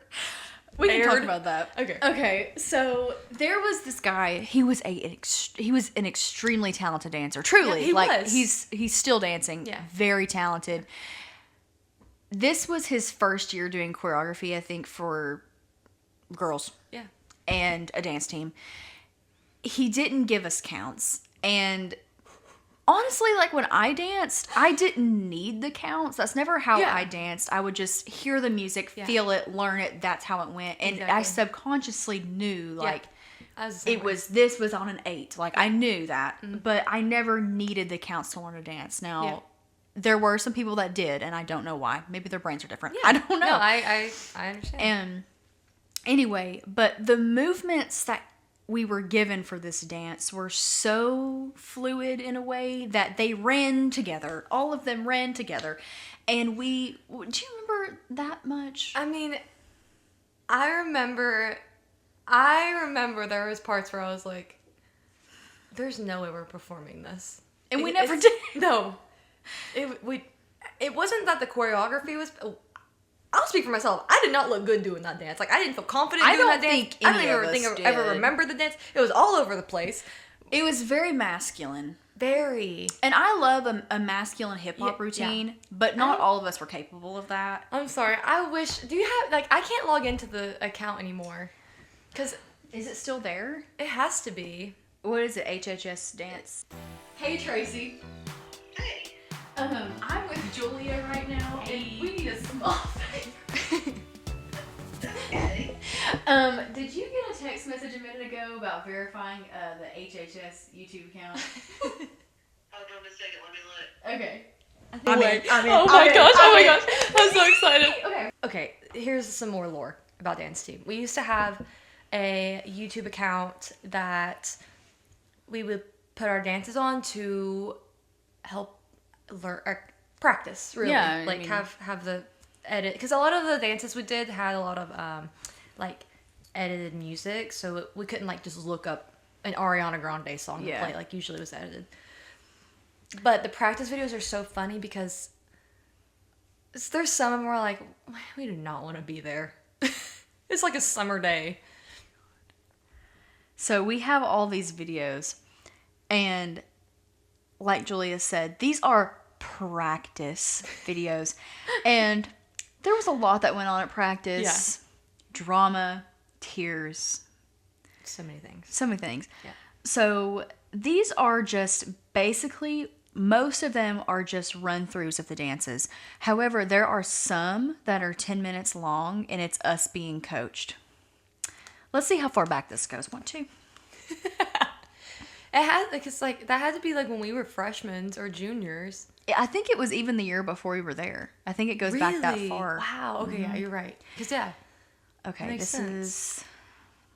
We can talk aired. about that. Okay. Okay. So there was this guy. He was an extremely talented dancer. Truly, Yeah, he like was. he's still dancing. Yeah. Very talented. This was his first year doing choreography, I think, for girls Yeah. and a dance team. He didn't give us counts, and honestly, like when I danced, I didn't need the counts. That's never how Yeah. I danced. I would just hear the music, Yeah. feel it, learn it. That's how it went. And I Exactly. subconsciously knew, like, I was the same it way. was, this was on an 8. Like, I knew that. But I never needed the counts to learn to dance. Now, Yeah. there were some people that did, and I don't know why. Maybe their brains are different. Yeah. I don't know. No, I understand. And anyway, but the movements that we were given for this dance were so fluid in a way that they ran together. All of them ran together. And do you remember that much? I mean, I remember there was parts where I was like, "There's no way we're performing this," And we It- never it's- did. No, it wasn't that the choreography was. I'll speak for myself. I did not look good doing that dance. Like, I didn't feel confident I doing don't that dance. think I don't any even of think us I ever did. remembered the dance. It was all over the place. It was very masculine. Very. And I love a masculine hip hop Yeah, routine, but not all of us were capable of that. I'm sorry. I wish. Do you have like? I can't log into the account anymore, because Is it still there? it has to be. What is it? HHS dance. Hey Tracy. Hey. I'm with Julia right now, and we need a small favor. Okay. Did you get a text message a minute ago about verifying the HHS YouTube account? Hold on a second, let me look. Okay. I'm in. Oh my gosh! I'm so excited. Okay. Okay, here's some more lore about Dance Team. We used to have a YouTube account that we would put our dances on to help learn or practice. Really, Yeah, I like mean- have the edit, because a lot of the dances we did had a lot of like edited music, so we couldn't like just look up an Ariana Grande song Yeah. to play. Like, usually it was edited. But the practice videos are so funny because there's some of them where like, we do not want to be there. It's like a summer day. So we have all these videos, and like Julia said, these are practice videos, and there was a lot that went on at practice. Drama, tears, So many things. so many things. Yeah. So these are just basically, most of them are just run throughs of the dances. However, there are some that are 10 minutes long, and it's us being coached. Let's see how far back this goes. 1, 2. It had like, it's like that had to be like when we were freshmen or juniors. I think it was even the year before we were there. I think it goes back that far. Wow. Okay. Yeah, you're right. Because Okay, makes this sense. is,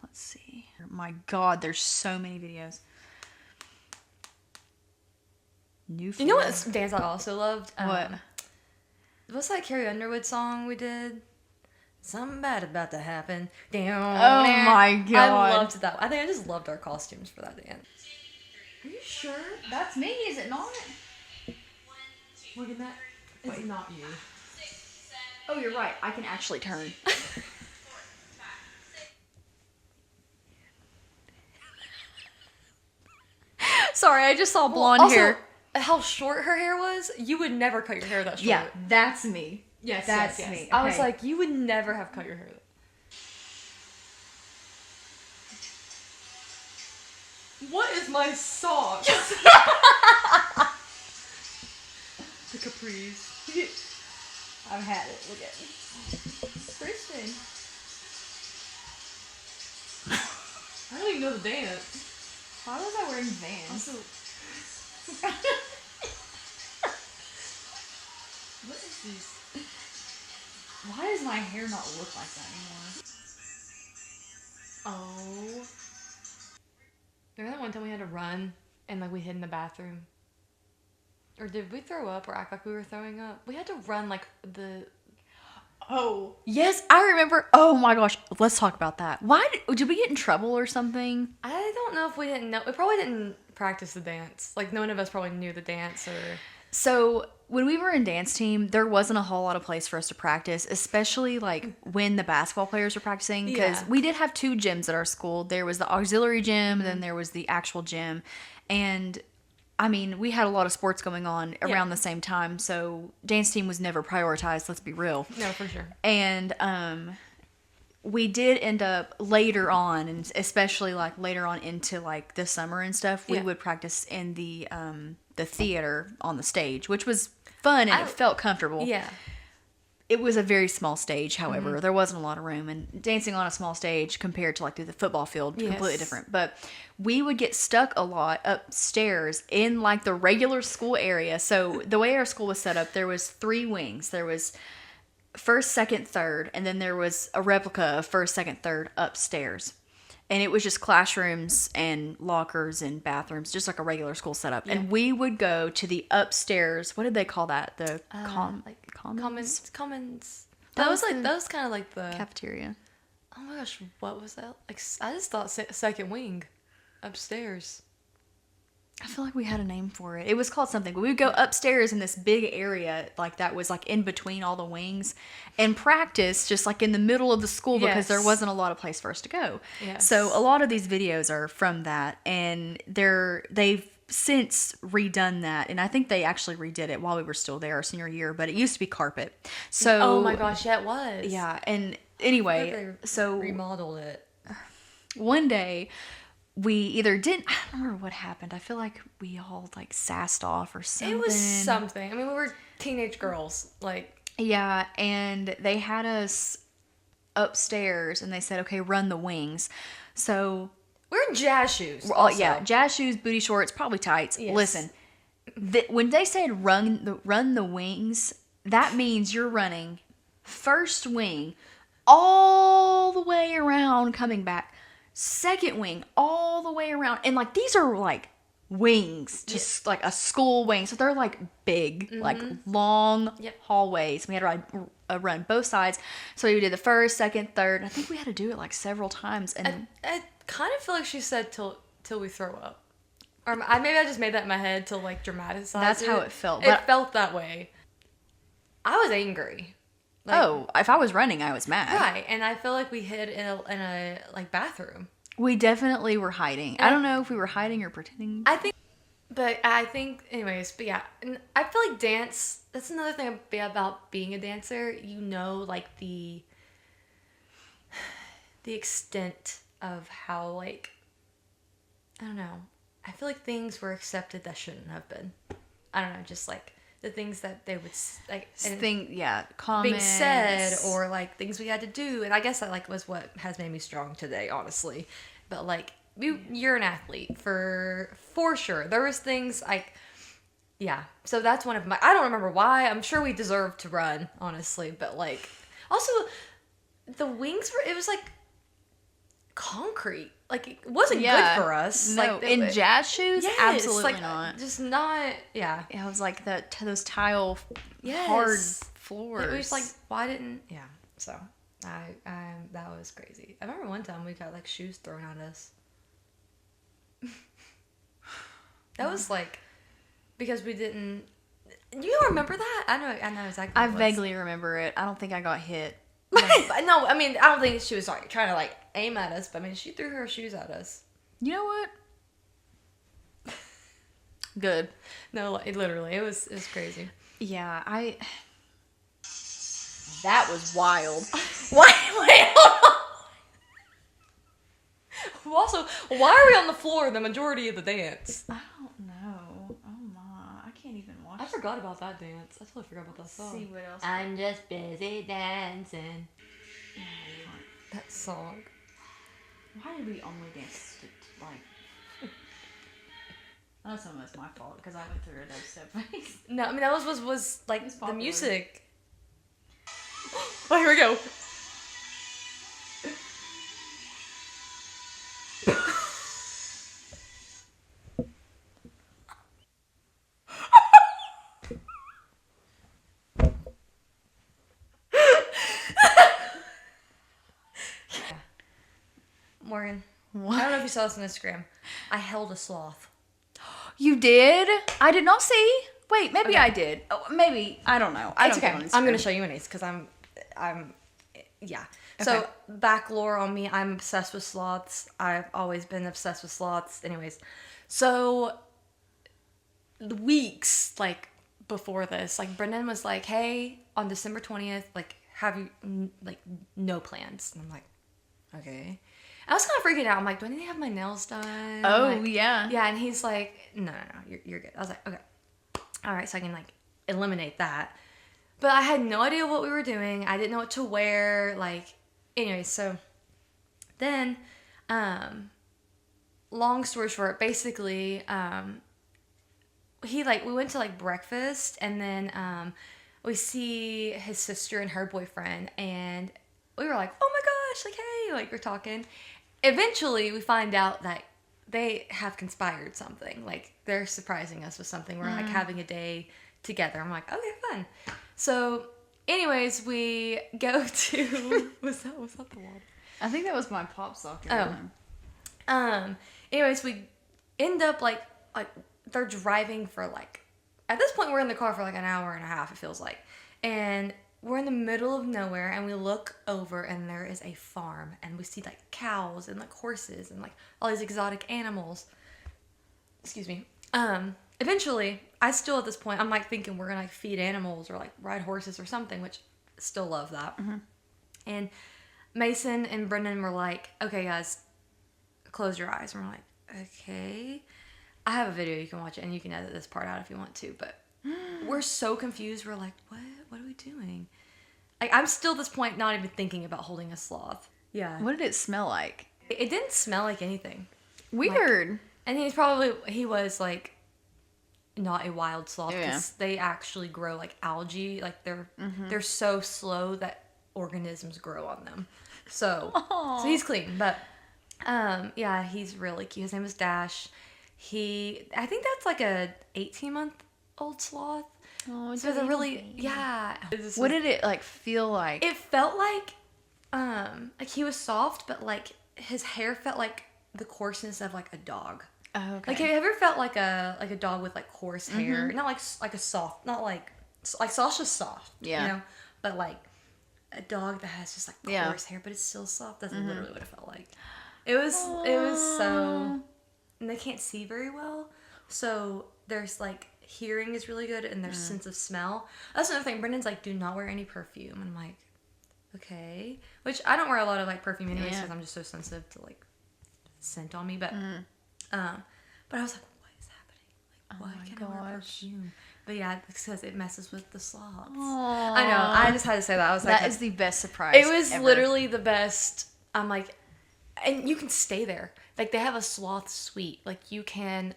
let's see. My God, there's so many videos. New you know Floor. what dance I also loved? What? What's that Carrie Underwood song we did? Something bad about to happen. Damn. Oh my God. I loved that. I think I just loved our costumes for that dance. Are you sure? That's me, is it not? Look at that. It's not you. Oh, you're right. I can actually turn. Sorry, I just saw blonde Also, hair. how short her hair was, you would never cut your hair that short. Yeah, that's me. Yes, That's yes, yes. me. I was Okay. like, you would never have cut your hair that. What is my socks? The capris. I've had it. Look at me. Kristen. I don't even know the dance. Why was I wearing Vans? What is this? Why does my hair not look like that anymore? Oh. Remember that one time we had to run and like we hid in the bathroom? Or did we throw up or act like we were throwing up? We had to run like the... Oh. Yes, I remember. Oh my gosh. Let's talk about that. Why did we get in trouble or something? I don't know if we didn't know. We probably didn't practice the dance. Like none of us probably knew the dance or... So when we were in dance team, there wasn't a whole lot of place for us to practice, especially like when the basketball players were practicing. Because Yeah. we did have 2 gyms at our school. There was the auxiliary gym, and then there was the actual gym. And I mean, we had a lot of sports going on around the same time. So dance team was never prioritized, let's be real. No, for sure. And we did end up later on, and especially like later on into like the summer and stuff, we would practice in the theater on the stage, which was fun and it felt comfortable. Yeah. It was a very small stage, however. There wasn't a lot of room, and dancing on a small stage compared to like the football field, completely different. But we would get stuck a lot upstairs in like the regular school area. So the way our school was set up, there was 3 wings. There was first, second, third, and then there was a replica of first, second, third upstairs. And it was just classrooms and lockers and bathrooms, just like a regular school setup. And we would go to the upstairs. What did they call that? The commons? Commons. That That was was like the- that was kind of like the. Cafeteria. Oh my gosh, what was that? Like I just thought second wing, upstairs. I feel like we had a name for it. It was called something. But we would go upstairs in this big area, like that was like in between all the wings, and practice just like in the middle of the school because there Yes. wasn't a lot of place for us to go. Yes. So a lot of these videos are from that, and they've since redone that, and I think they actually redid it while we were still there our senior year. But it used to be carpet. So Oh my gosh, yeah, it was. yeah. And I anyway, think they so remodeled it. one day we either didn't, I don't remember what happened. I feel like we all like sassed off or something. It was something. I mean, we were teenage girls. Like, Yeah, and they had us upstairs and they said, okay, run the wings. So, we're in jazz shoes. we're all, also. yeah, jazz shoes, booty shorts, probably tights. Yes. Listen, when they said run the wings, that means you're running first wing all the way around coming back. Second wing all the way around. And like these are like wings, just like a school wing. So they're like big, like long hallways. We had to run both sides. So we did the first, second, third. I think we had to do it like several times. And I kind of feel like she said till we throw up. Or maybe I just made that in my head to like dramatize That's how it felt, It but- felt that way. I was angry. Like, oh, if I was running, I was mad. Right, and I feel like we hid in a like bathroom. We definitely were hiding. I don't know if we were hiding or pretending. I think, anyways, but yeah, and I feel like dance, that's another thing about being a dancer. You know, like the extent of how, like, I don't know. I feel like things were accepted that shouldn't have been. I don't know, just like the things that they would, like, and Comments. being said or like things we had to do. And I guess that like was what has made me strong today, honestly. But like, you're an athlete for sure. There was things like, yeah. So that's one of my, I don't remember why. I'm sure we deserved to run, honestly. But like, also the wings were, it was like concrete. Like it wasn't good for us. No, like in jazz shoes, yes, absolutely like, not. Just not, yeah. It was like those tile Yes. hard floors. It was like, why didn't, yeah. So I that was crazy. I remember one time we got like shoes thrown at us. That was like because we didn't. You don't remember that? I know exactly. I what it was. vaguely remember it. I don't think I got hit. No, I mean I don't think she was like trying to like aim at us, but I mean she threw her shoes at us. You know what? Good. No, like, literally, it was crazy. Yeah, that was wild. Wait, hold on. Also, why are we on the floor the majority of the dance? I don't know. Oh my, I can't even watch I forgot about that dance. I totally forgot about that song. See what else. I'm just busy dancing. That song. Why did we only dance to, like? I know some of it's my fault because I went through a dubstep phase. No, I mean that was like It's the popular. music. Oh, here we go. Morgan, What? I don't know if you saw this on Instagram. I held a sloth. You did? I did not see. Wait, maybe Okay. I did. Oh, maybe I don't know. I It's don't okay. get on I'm gonna Instagram. show you an ace because yeah. Okay. So back lore on me, I'm obsessed with sloths. I've always been obsessed with sloths. Anyways, so the weeks like before this, like Brendan was like, "Hey, on December 20th, like have you like no plans?" And I'm like, "Okay." I was kind of freaking out. I'm like, "Do I need to have my nails done?" Oh, Like, yeah. Yeah, and he's like, "No, you're good." I was like, "Okay, all right," so I can like eliminate that. But I had no idea what we were doing. I didn't know what to wear. Like, anyway, so then, long story short, basically, we went to like breakfast, and then we see his sister and her boyfriend, and we were like, "Oh my gosh!" Like, hey, like we're talking. Eventually, we find out that they have conspired something. Like, they're surprising us with something. We're like having a day together. I'm like, okay, fun. So, anyways, we go to was that the water? I think that was my pop socket. Anyways, we end up like they're driving for like at this point we're in the car for like an hour and a half, it feels like. And we're in the middle of nowhere, and we look over, and there is a farm, and we see like cows and like horses and like all these exotic animals. Excuse me. Eventually, I still at this point, I'm like thinking we're gonna like feed animals or like ride horses or something, which still love that. And Mason and Brendan were like, "Okay, guys, close your eyes." And we're like, "Okay." I have a video, you can watch it, and you can edit this part out if you want to, but we're so confused. We're like, what are we doing? Like, I'm still at this point not even thinking about holding a sloth. Yeah. What did it smell like? It didn't smell like anything. Weird. And he was like not a wild sloth because they actually grow like algae. Like they're so slow that organisms grow on them. So he's clean, but yeah, he's really cute. His name is Dash. I think that's like a 18-month-old sloth. Oh, So they're really yeah. What did it like feel like? It felt like he was soft, but like his hair felt like the coarseness of like a dog. Oh, okay. Like, have you ever felt like a dog with like coarse hair? Not like a soft, not like soft's just soft. Yeah. You know, but like a dog that has just like coarse hair, but it's still soft. That's literally what it felt like. It was so, and they can't see very well, so there's like hearing is really good, and their sense of smell. That's another thing. Brendan's like, do not wear any perfume, and I'm like, okay, which I don't wear a lot of like perfume anyways because I'm just so sensitive to like scent on me, but I was like, what is happening? Like, why can't I wear perfume? But yeah, because it messes with the sloths. I know. I just had to say that. I was like, that is the best surprise. it was ever. literally the best. I'm like, and you can stay there. Like, they have a sloth suite. Like, you can,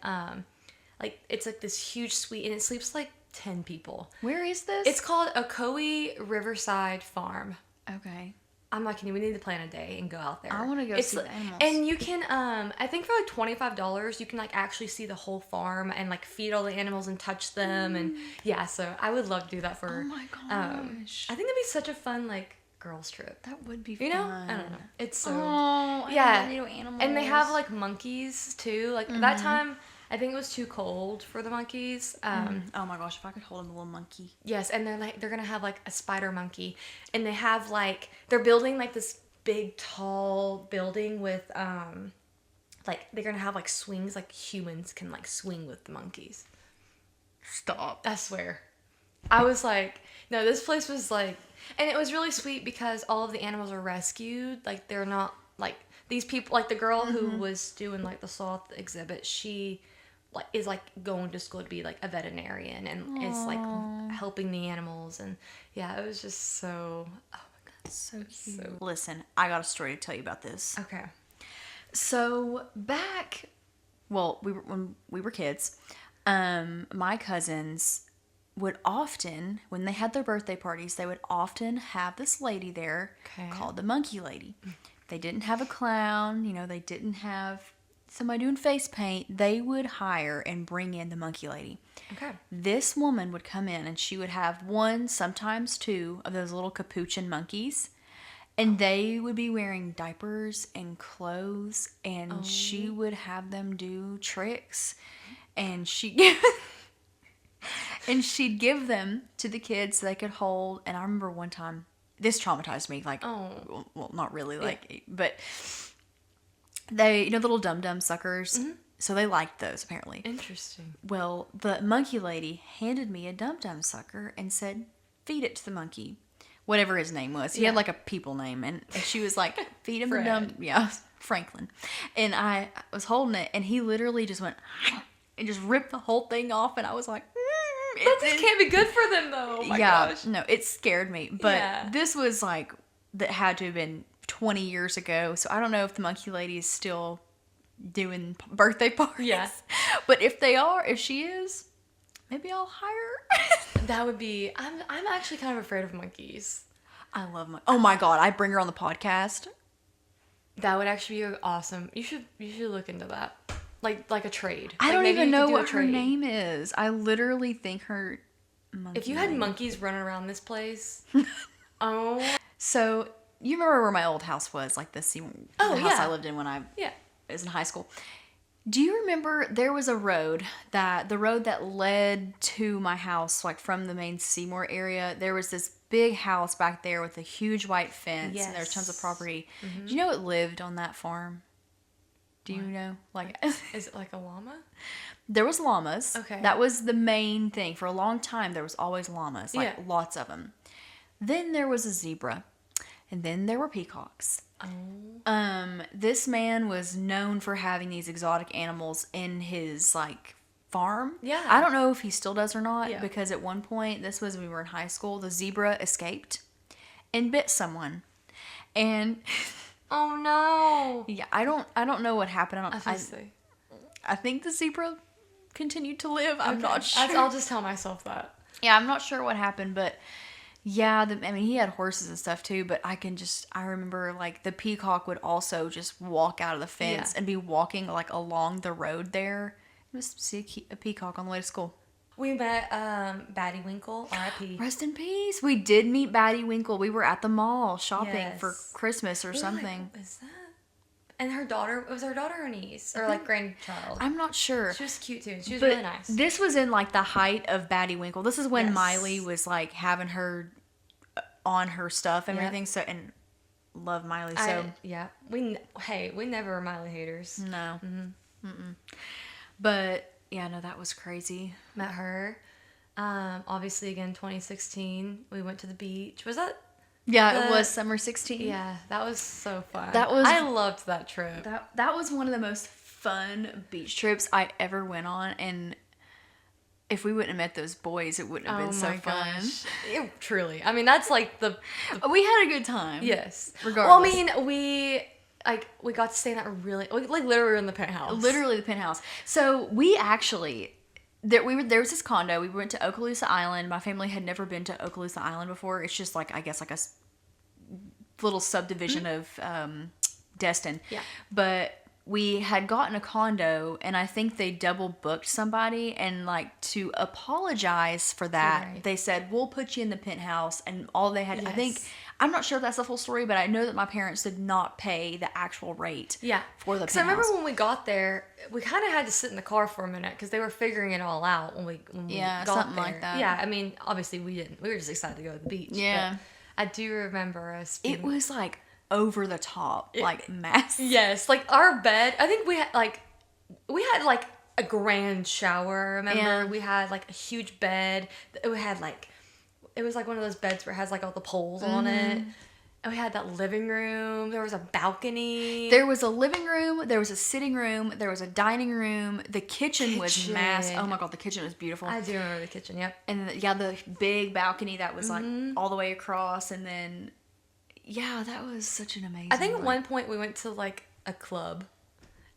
like, it's like this huge suite, and it sleeps like 10 people. Where is this? It's called Ocoee Riverside Farm. okay. I'm like, we need to plan a day and go out there. I want to go see the animals. And you can, I think for like $25, you can like actually see the whole farm and like feed all the animals and touch them. And yeah, so I would love to do that for, oh my gosh. I think that'd be such a fun like girls trip. That would be fun. You know? I don't know. It's so, Oh, yeah. I love animals. And they have like monkeys too. Like that time, I think it was too cold for the monkeys. oh my gosh, if I could hold a little monkey. Yes, and they're gonna have like a spider monkey, and they have like they're building like this big tall building with like they're gonna have like swings like humans can like swing with the monkeys. Stop. I swear. I was like, no, this place was like, and it was really sweet because all of the animals are rescued. Like they're not like these people, like the girl who was doing like the sloth exhibit, she is like going to school to be like a veterinarian and is like helping the animals. And yeah, it was just so, oh my God, So cute. Listen, I got a story to tell you about this. okay. So when we were kids, my cousins would often, when they had their birthday parties, they would often have this lady there called the Monkey Lady. They didn't have a clown, they didn't have somebody doing face paint. They would hire and bring in the Monkey Lady. Okay. This woman would come in and she would have one, sometimes two, of those little capuchin monkeys. And they would be wearing diapers and clothes, and she would have them do tricks, and she'd give them to the kids so they could hold. And I remember one time, this traumatized me, well, not really, but they, the little dum-dum suckers, so they liked those, apparently. Interesting. Well, the Monkey Lady handed me a dum-dum sucker and said, feed it to the monkey. Whatever his name was. He had like a people name. And she was like, feed him the Franklin. And I was holding it and he literally just went and just ripped the whole thing off. And I was like, This can't be good for them though. Oh my gosh. No, it scared me. But this was like, that had to have been 20 years ago. So I don't know if the Monkey Lady is still doing birthday parties. Yeah. But if she is, maybe I'll hire her. That would be, I'm actually kind of afraid of monkeys. I love monkeys. Oh my God, I bring her on the podcast. That would actually be awesome. You should look into that. Like a trade. I Like don't maybe even you could know do a what her trade. name is. I literally think her monkey. If you had monkeys running around this place, So, you remember where my old house was? Like the house I lived in when I was in high school. Do you remember there was a road that led to my house, like from the main Seymour area? There was this big house back there with a huge white fence, and there was tons of property. Do you know it lived on that farm? Do you know? Like, is it like a llama? There was llamas. Okay. That was the main thing. For a long time, there was always llamas, lots of them. Then there was a zebra, and then there were peacocks. This man was known for having these exotic animals in his farm. Yeah. I don't know if he still does or not, because at one point, this was when we were in high school, the zebra escaped and bit someone. And Oh no. yeah, I don't know what happened. I think the zebra continued to live. I'm not sure. I'll just tell myself that. Yeah, I'm not sure what happened, but yeah, he had horses and stuff too, but I remember the peacock would also just walk out of the fence and be walking along the road there. You must see a peacock on the way to school. We met Batty Winkle, R.I.P. Rest in peace. We did meet Batty Winkle. We were at the mall shopping for Christmas or something. What is that? And her daughter, was her daughter or niece? Or grandchild? I'm not sure. She was cute too. And she was really nice. This was in the height of Batty Winkle. This is when Miley was having her on her stuff and everything. So, and love Miley. So we never were Miley haters. No. But yeah, no, that was crazy. Met her. Obviously, again, 2016, we went to the beach. Was that? Yeah, it was summer 16. Yeah, that was so fun. I loved that trip. That was one of the most fun beach trips I ever went on, and if we wouldn't have met those boys, it wouldn't have been so fun. Truly. I mean, that's we had a good time. Yes. Regardless. Well, I mean, we got to stay in that literally in the penthouse. Literally the penthouse. So we actually, there was this condo. We went to Okaloosa Island. My family had never been to Okaloosa Island before. It's just I guess a little subdivision of Destin. Yeah. But we had gotten a condo, and I think they double booked somebody, and to apologize for that, they said, we'll put you in the penthouse, and all they had, I'm not sure if that's the full story, but I know that my parents did not pay the actual rate for the penthouse. Because I remember when we got there, we kind of had to sit in the car for a minute, because they were figuring it all out when we got something there. like that. Yeah, I mean, obviously we didn't. We were just excited to go to the beach. Yeah. But I do remember us It was over the top, massive. Yes, our bed. I think we had a grand shower. Remember, Yeah. we had a huge bed. We had it was one of those beds where it has all the poles on it. we had that living room. There was a balcony. There was a living room. There was a sitting room. There was a dining room. The kitchen was massive. Oh my God, the kitchen was beautiful. I do remember the kitchen. Yep. And the big balcony that was like all the way across. And then, yeah, that was such an amazing. I think at one point we went to like a club.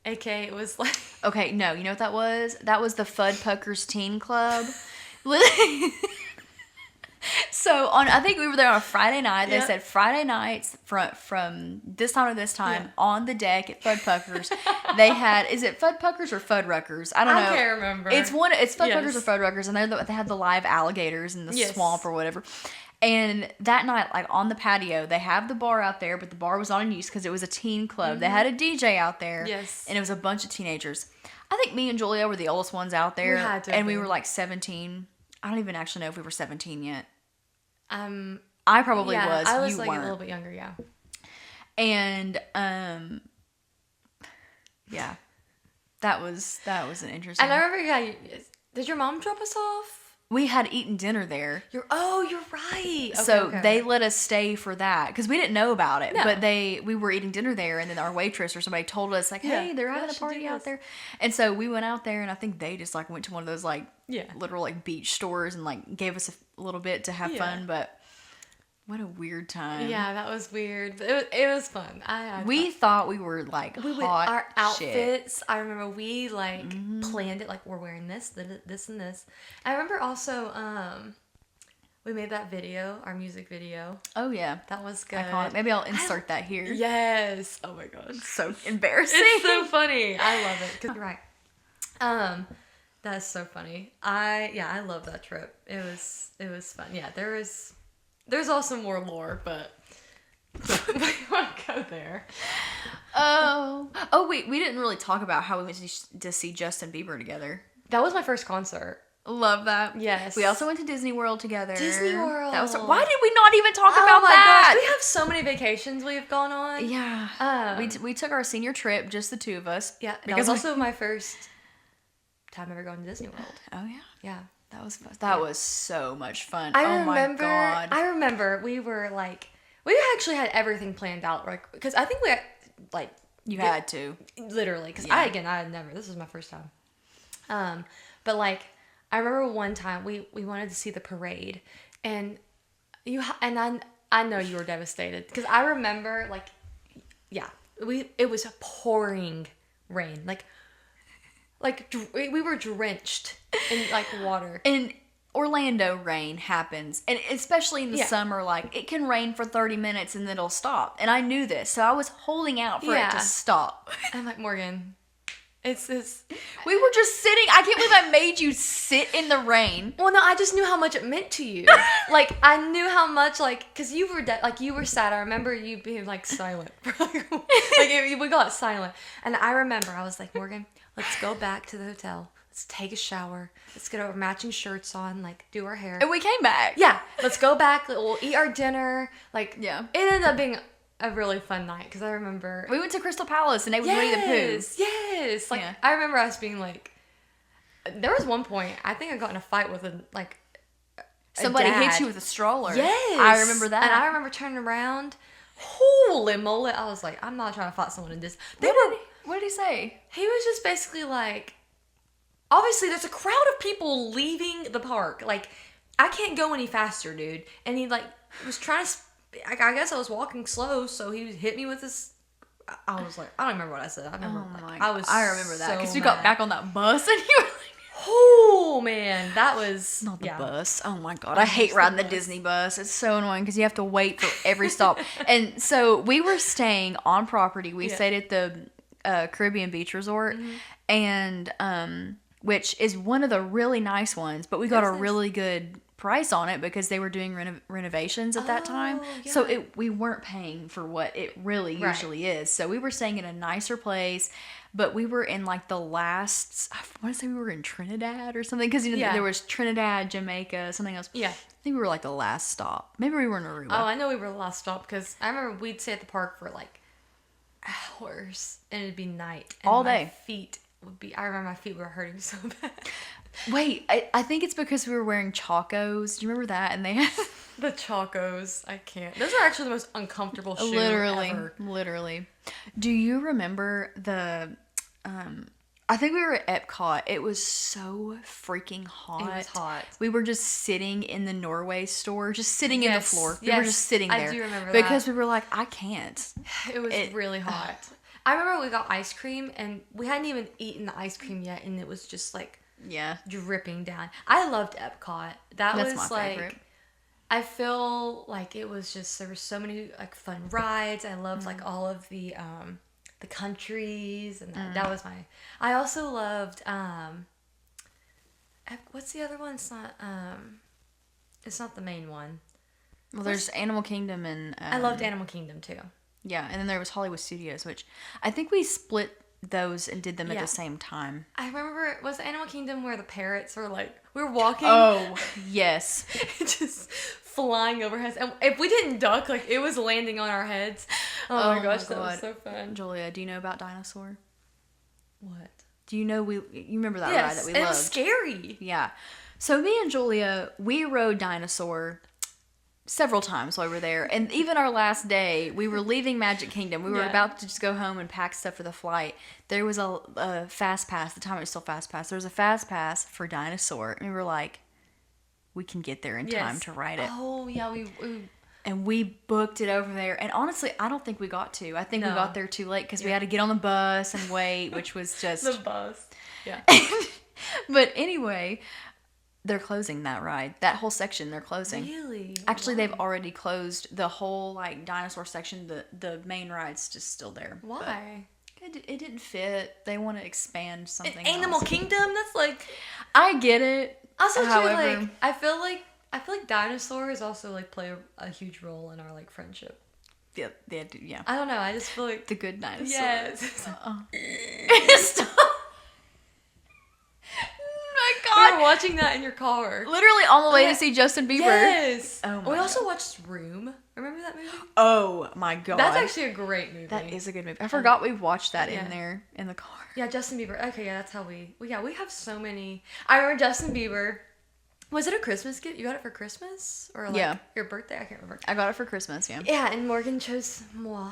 AK, it was like. Okay, no, you know what that was? That was the Fuddpuckers Teen Club. So I think we were there on a Friday night. They said Friday nights from this time to this time on the deck at Fuddpuckers. They had, is it Fuddpuckers or Fuddruckers? I don't know. I can't remember. It's Fuddpuckers or Fuddruckers, and they had the live alligators in the swamp or whatever. And that night, like on the patio, they have the bar out there, but the bar was not in use because it was a teen club. They had a DJ out there, and it was a bunch of teenagers. I think me and Julia were the oldest ones out there, and we were like 17. I don't even actually know if we were 17 yet. I probably was. I was you like weren't. a little bit younger, yeah. And yeah, that was an interesting. And I remember, did your mom drop us off? We had eaten dinner there. You're right. Okay, They let us stay for that because we didn't know about it. No. But we were eating dinner there, and then our waitress or somebody told us like, "Hey, they're having a party out there." And so we went out there, and I think they just like went to one of those like literal like beach stores and like gave us a little bit to have fun. But what a weird time. Yeah, that was weird. But it was fun. We thought we were like hot our outfits. Shit. I remember we like planned it like we're wearing this, this, and this. I remember also we made that video, our music video. Oh yeah, that was good. Iconic. Maybe I'll insert that here. Yes. Oh my god, it's so embarrassing. It's so funny. I love it. 'Cause you're right. That's so funny. I love that trip. It was fun. Yeah, there's also more lore, but we won't go there. Oh wait, we didn't really talk about how we went to see Justin Bieber together. That was my first concert. Love that. Yes. We also went to Disney World together. Disney World. That was. Why did we not even talk about that? Gosh, we have so many vacations we've gone on. Yeah. We took our senior trip, just the two of us. Yeah. That was also my first time ever going to Disney World. Oh yeah. Yeah. That was fun. That was so much fun. My God. I remember we were like, we actually had everything planned out, like, because I think we had, like, you had to literally, because I had never. This was my first time. But like, I remember one time we wanted to see the parade, and I know you were devastated because I remember like, it was pouring rain, like we were drenched in like water. In Orlando, rain happens, and especially in the summer, like it can rain for 30 minutes and then it'll stop. And I knew this, so I was holding out for it to stop. I'm like, Morgan, it's this. We were just sitting. I can't believe I made you sit in the rain. Well, no, I just knew how much it meant to you. Like I knew how much, like, because you were you were sad. I remember you being like silent. We got silent, and I remember I was like, Morgan, let's go back to the hotel. Let's take a shower. Let's get our matching shirts on, like do our hair. And we came back. Yeah, let's go back. We'll eat our dinner. Like, yeah, it ended up being a really fun night because I remember we went to Crystal Palace and they was Winnie the Pooh. Yes, like I remember us being like, there was one point I think I got in a fight with somebody dad. hit you with a stroller. Yes, I remember that. And I remember turning around. Holy moly! I was like, I'm not trying to fight someone in this. What did he say? He was just basically like, obviously there's a crowd of people leaving the park. Like, I can't go any faster, dude. And he like was trying to. I guess I was walking slow, so he hit me with his. I was like, I don't remember what I said. I remember. I remember that because we got back on that bus and you were like, oh man, that was not the bus. Oh my god, I hate riding the Disney bus. It's so annoying because you have to wait for every stop. And so we were staying on property. We stayed at the Caribbean Beach Resort, and which is one of the really nice ones. But we got a really good price on it because they were doing renovations at that time. Yeah. So we weren't paying for what it really usually is. So we were staying in a nicer place, but we were in like the last, I want to say we were in Trinidad or something because there was Trinidad, Jamaica, something else. Yeah. I think we were like the last stop. Maybe we were in Aruba. Oh, I know we were the last stop because I remember we'd stay at the park for like hours and it'd be night. And all my day. feet would be. I remember my feet were hurting so bad. Wait, I think it's because we were wearing Chacos. Do you remember that? And they had The Chacos, I can't. Those are actually the most uncomfortable shoes ever. literally. Do you remember the? I think we were at Epcot. It was so freaking hot. It was hot. We were just sitting in the Norway store, just sitting in the floor. We were yes, just sitting there. I do remember because that. we were like, I can't. It was really hot. I remember we got ice cream and we hadn't even eaten the ice cream yet, and it was just like Yeah, dripping down. I loved Epcot. That's my like favorite. I feel like it was just there were so many like fun rides. I loved like all of the countries and that was my. I also loved what's the other one? It's not the main one. Well, there's Animal Kingdom and I loved Animal Kingdom too. yeah, and then there was Hollywood Studios, which I think we split those and did them at Yeah. the same time. I remember was it Animal Kingdom where the parrots were like we were walking. Oh yes, Just flying over heads, and if we didn't duck, like it was landing on our heads. Oh my gosh, that was so fun. Julia, do you know about Dinosaur? What? Do you know you remember that ride Yes, that we it loved? was scary. Yeah. So me and Julia, we rode Dinosaur several times while we were there. And even our last day, we were leaving Magic Kingdom. We were about to just go home and pack stuff for the flight. There was a fast pass. At the time it was still fast pass. There was a fast pass for Dinosaur. And we were like, we can get there in time to ride it. Oh yeah, we And we booked it over there. And honestly, I don't think we got to. I think we No. got there too late because we had to get on the bus and wait, which was just... the bus. Yeah. But anyway, they're closing that ride. That whole section, they're closing. Really? Actually, they've already closed the whole like dinosaur section. The main ride's just still there. Why? But it didn't fit. They want to expand something. Animal else. Kingdom. That's like. I get it. Also, too, However, like I feel like dinosaurs also like play a huge role in our like friendship. yeah, they do, yeah. I don't know. I just feel like The good dinosaur. yes. Stop. Oh We my were God. watching that in your car. Literally on the way Okay. to see Justin Bieber. Yes. Oh my we also watched Room. Remember that movie? Oh my God. That's actually a great movie. That is a good movie. I forgot we watched that yeah. in there in the car. Yeah, Justin Bieber. Okay, yeah, that's how we have so many. I remember Justin Bieber. Was it a Christmas gift? You got it for Christmas or like Yeah. your birthday? I can't remember. I got it for Christmas, yeah. Yeah, and Morgan chose moi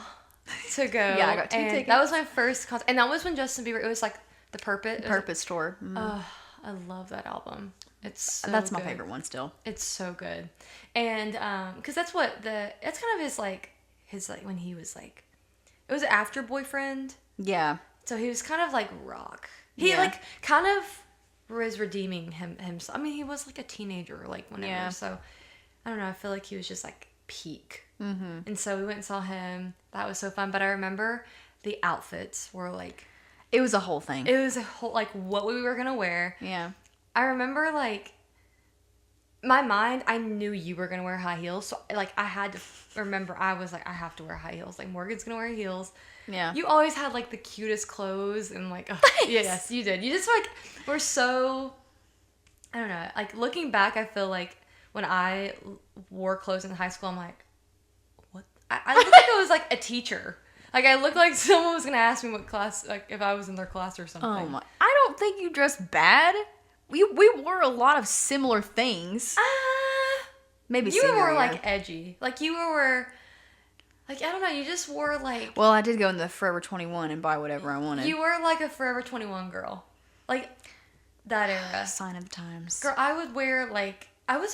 to go. Yeah, I got 2 and tickets. that was my first concert, and that was when Justin Bieber. It was like the Purpose. Purpose Tour. I love that album. It's so That's my good. favorite one still. It's so good, and because that's what that's kind of his like when he was like, it was after Boyfriend. Yeah. So he was kind of like rock. He Yeah. like kind of was redeeming himself. I mean, he was like a teenager, like whenever. Yeah. So I don't know. I feel like he was just like peak. Mm-hmm. And so we went and saw him. That was so fun. But I remember the outfits were like. It was a whole thing. It was a whole like what we were gonna wear. Yeah. I remember like. My mind, I knew you were gonna wear high heels, so like I had to remember. I was like, I have to wear high heels. Like Morgan's gonna wear heels. Yeah. You always had like the cutest clothes and like yes, you did. You just like were so I don't know. Like looking back, I feel like when I wore clothes in high school, I'm like, what? I looked like I was like a teacher. Like I looked like someone was gonna ask me what class, like if I was in their class or something. Oh my! I don't think you dressed bad. We wore a lot of similar things. Maybe you senior were year. like edgy. Like you were. Like I don't know. You just wore like. Well, I did go in the Forever 21 and buy whatever I wanted. You were like a Forever 21 girl. Like that era. Sign of the times. Girl, I would wear like I would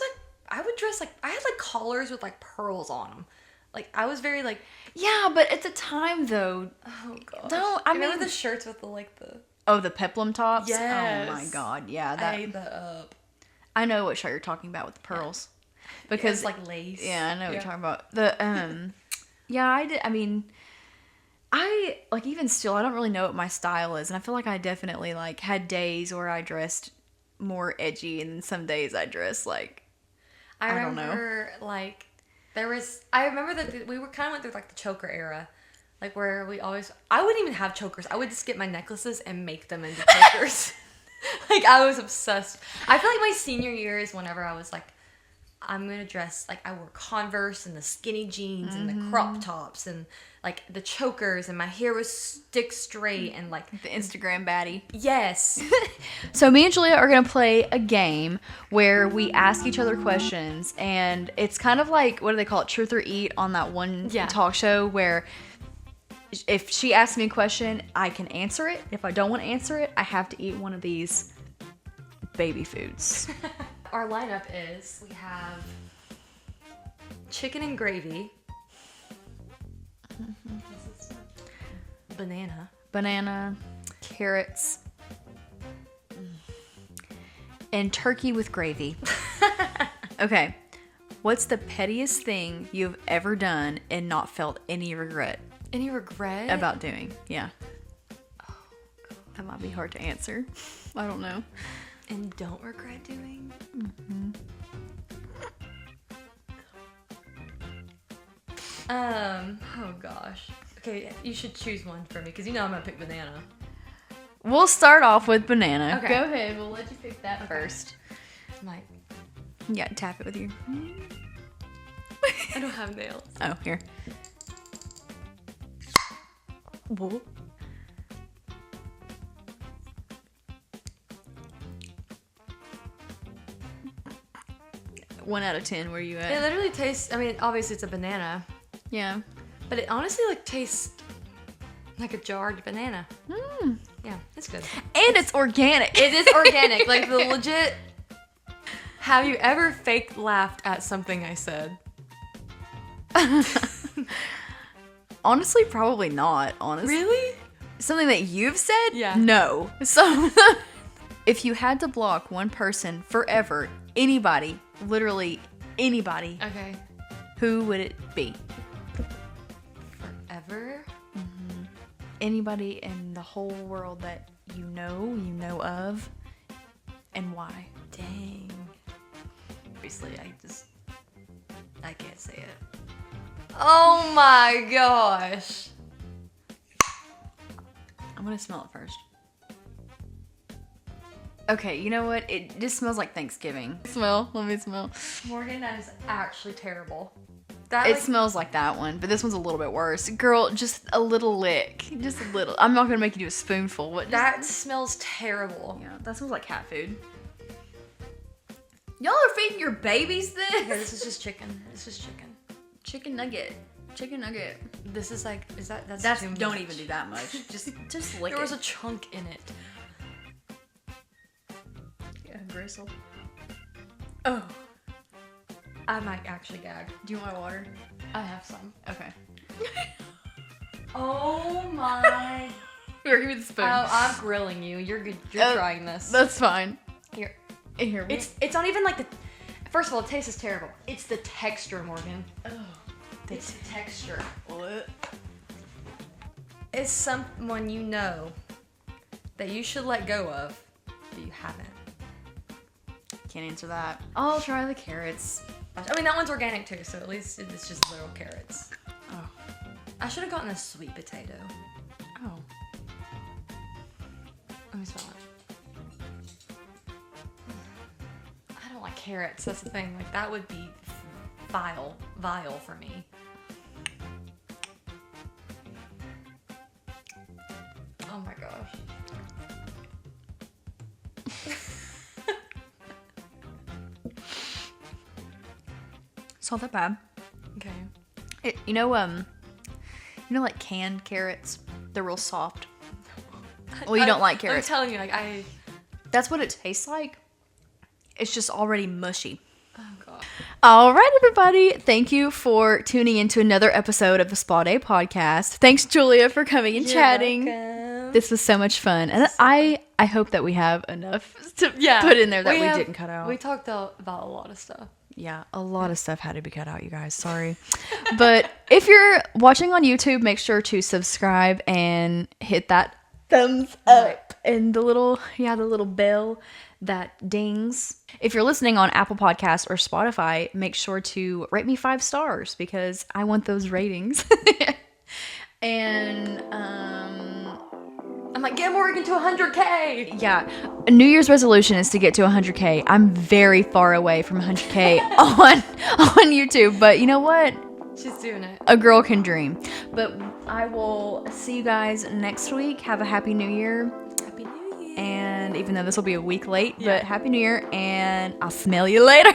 dress like I had like collars with like pearls on them. Like I was very like Yeah, but at the time though. oh god. Don't I remember mean the shirts with the like the Oh, the peplum tops. Yes. Oh my god. Yeah, I that ate that up. I know what shirt you're talking about with the pearls. Because It's like lace. yeah, I know what you're talking about. The yeah, I did. I mean, I like even still, I don't really know what my style is, and I feel like I definitely like had days where I dressed more edgy, and then some days I dressed like I don't know. remember like there was I remember that we were kind of went through like the choker era. Like where I wouldn't even have chokers. I would just get my necklaces and make them into chokers. Like I was obsessed. I feel like my senior year is whenever I was like, I'm gonna dress like I wore Converse and the skinny jeans and the crop tops and like the chokers, and my hair was stick straight and like The Instagram baddie. yes. So me and Julia are going to play a game where we ask each other questions, and it's kind of like, what do they call it? Truth or Eat on that one talk show where if she asks me a question, I can answer it. If I don't want to answer it, I have to eat one of these baby foods. Our lineup is we have chicken and gravy, Banana, carrots, and turkey with gravy. Okay. What's the pettiest thing you've ever done and not felt any regret Any regret? about doing? Yeah. That might be hard to answer. I don't know. And don't regret doing? Oh gosh. Okay, you should choose one for me because you know I'm gonna pick banana. We'll start off with banana. Okay. Go ahead. We'll let you pick that first. My, Yeah, tap it with your... I don't have nails. Oh, here. Whoa. One out of 10, where you It at? literally tastes. I mean, obviously it's a banana, Yeah. but it honestly like tastes like a jarred banana. Yeah, it's good. And it's organic. It is organic, like the legit. Have you ever fake laughed at something I said? Honestly, probably not. Honestly. Really? Something that you've said? Yeah. No. So, if you had to block one person forever, anybody, literally anybody, Okay. who would it be? Forever? Anybody in the whole world that you know of, and why? Dang. Obviously, I can't say it. Oh my gosh. I'm gonna smell it first. Okay, you know what? It just smells like Thanksgiving. Smell. Let me smell. Morgan, that is actually terrible. It smells like that one, but this one's a little bit worse. Girl, just a little lick. Just a little. I'm not gonna make you do a spoonful. What? That smells terrible. Yeah, that smells like cat food. Y'all are feeding your babies Okay, this? this is just chicken. This is chicken. Chicken nugget. Chicken nugget. This is like, that's That's too don't much. even do that much. Just lick There was it. a chunk in it. Yeah, gristle. Oh, I might actually gag. do you want my water? I have some. Okay. Oh my. Here, give me the spoon. Oh, I'm grilling you. You're good. You're trying this. That's fine. Here. Here. It's not even like the. First of all, it tastes terrible. It's the texture, Morgan. Oh. It's the texture. What? It's someone you know that you should let go of, but you haven't. Can't answer that. I'll try the carrots. I mean, that one's organic too, so at least it's just little carrots. Oh. I should have gotten a sweet potato. Oh. Let me smell it. I don't like carrots. That's the thing. Like that would be vile for me. Oh my gosh. It's not that bad. Okay. You know, like canned carrots? They're real soft. Well, you don't like carrots. I'm telling you, like That's what it tastes like. It's just already mushy. oh god. All right, everybody. Thank you for tuning into another episode of the Spa Day podcast. Thanks, Julia, for coming and chatting. Welcome. This was so much fun. And I hope that we have enough to put in there that we didn't cut out. We talked about a lot of stuff. Yeah, a lot of stuff had to be cut out, you guys. Sorry. But if you're watching on YouTube, make sure to subscribe and hit that thumbs up and the little bell that dings. If you're listening on Apple Podcasts or Spotify, make sure to rate me 5 stars because I want those ratings. And I'm like, get Morgan to 100K. Yeah, a New Year's resolution is to get to 100K. I'm very far away from 100K on YouTube, but you know what? She's doing it. A girl can dream. But I will see you guys next week. Have a happy New Year. Happy New Year. And even though this will be a week late, but happy New Year, and I'll smell you later.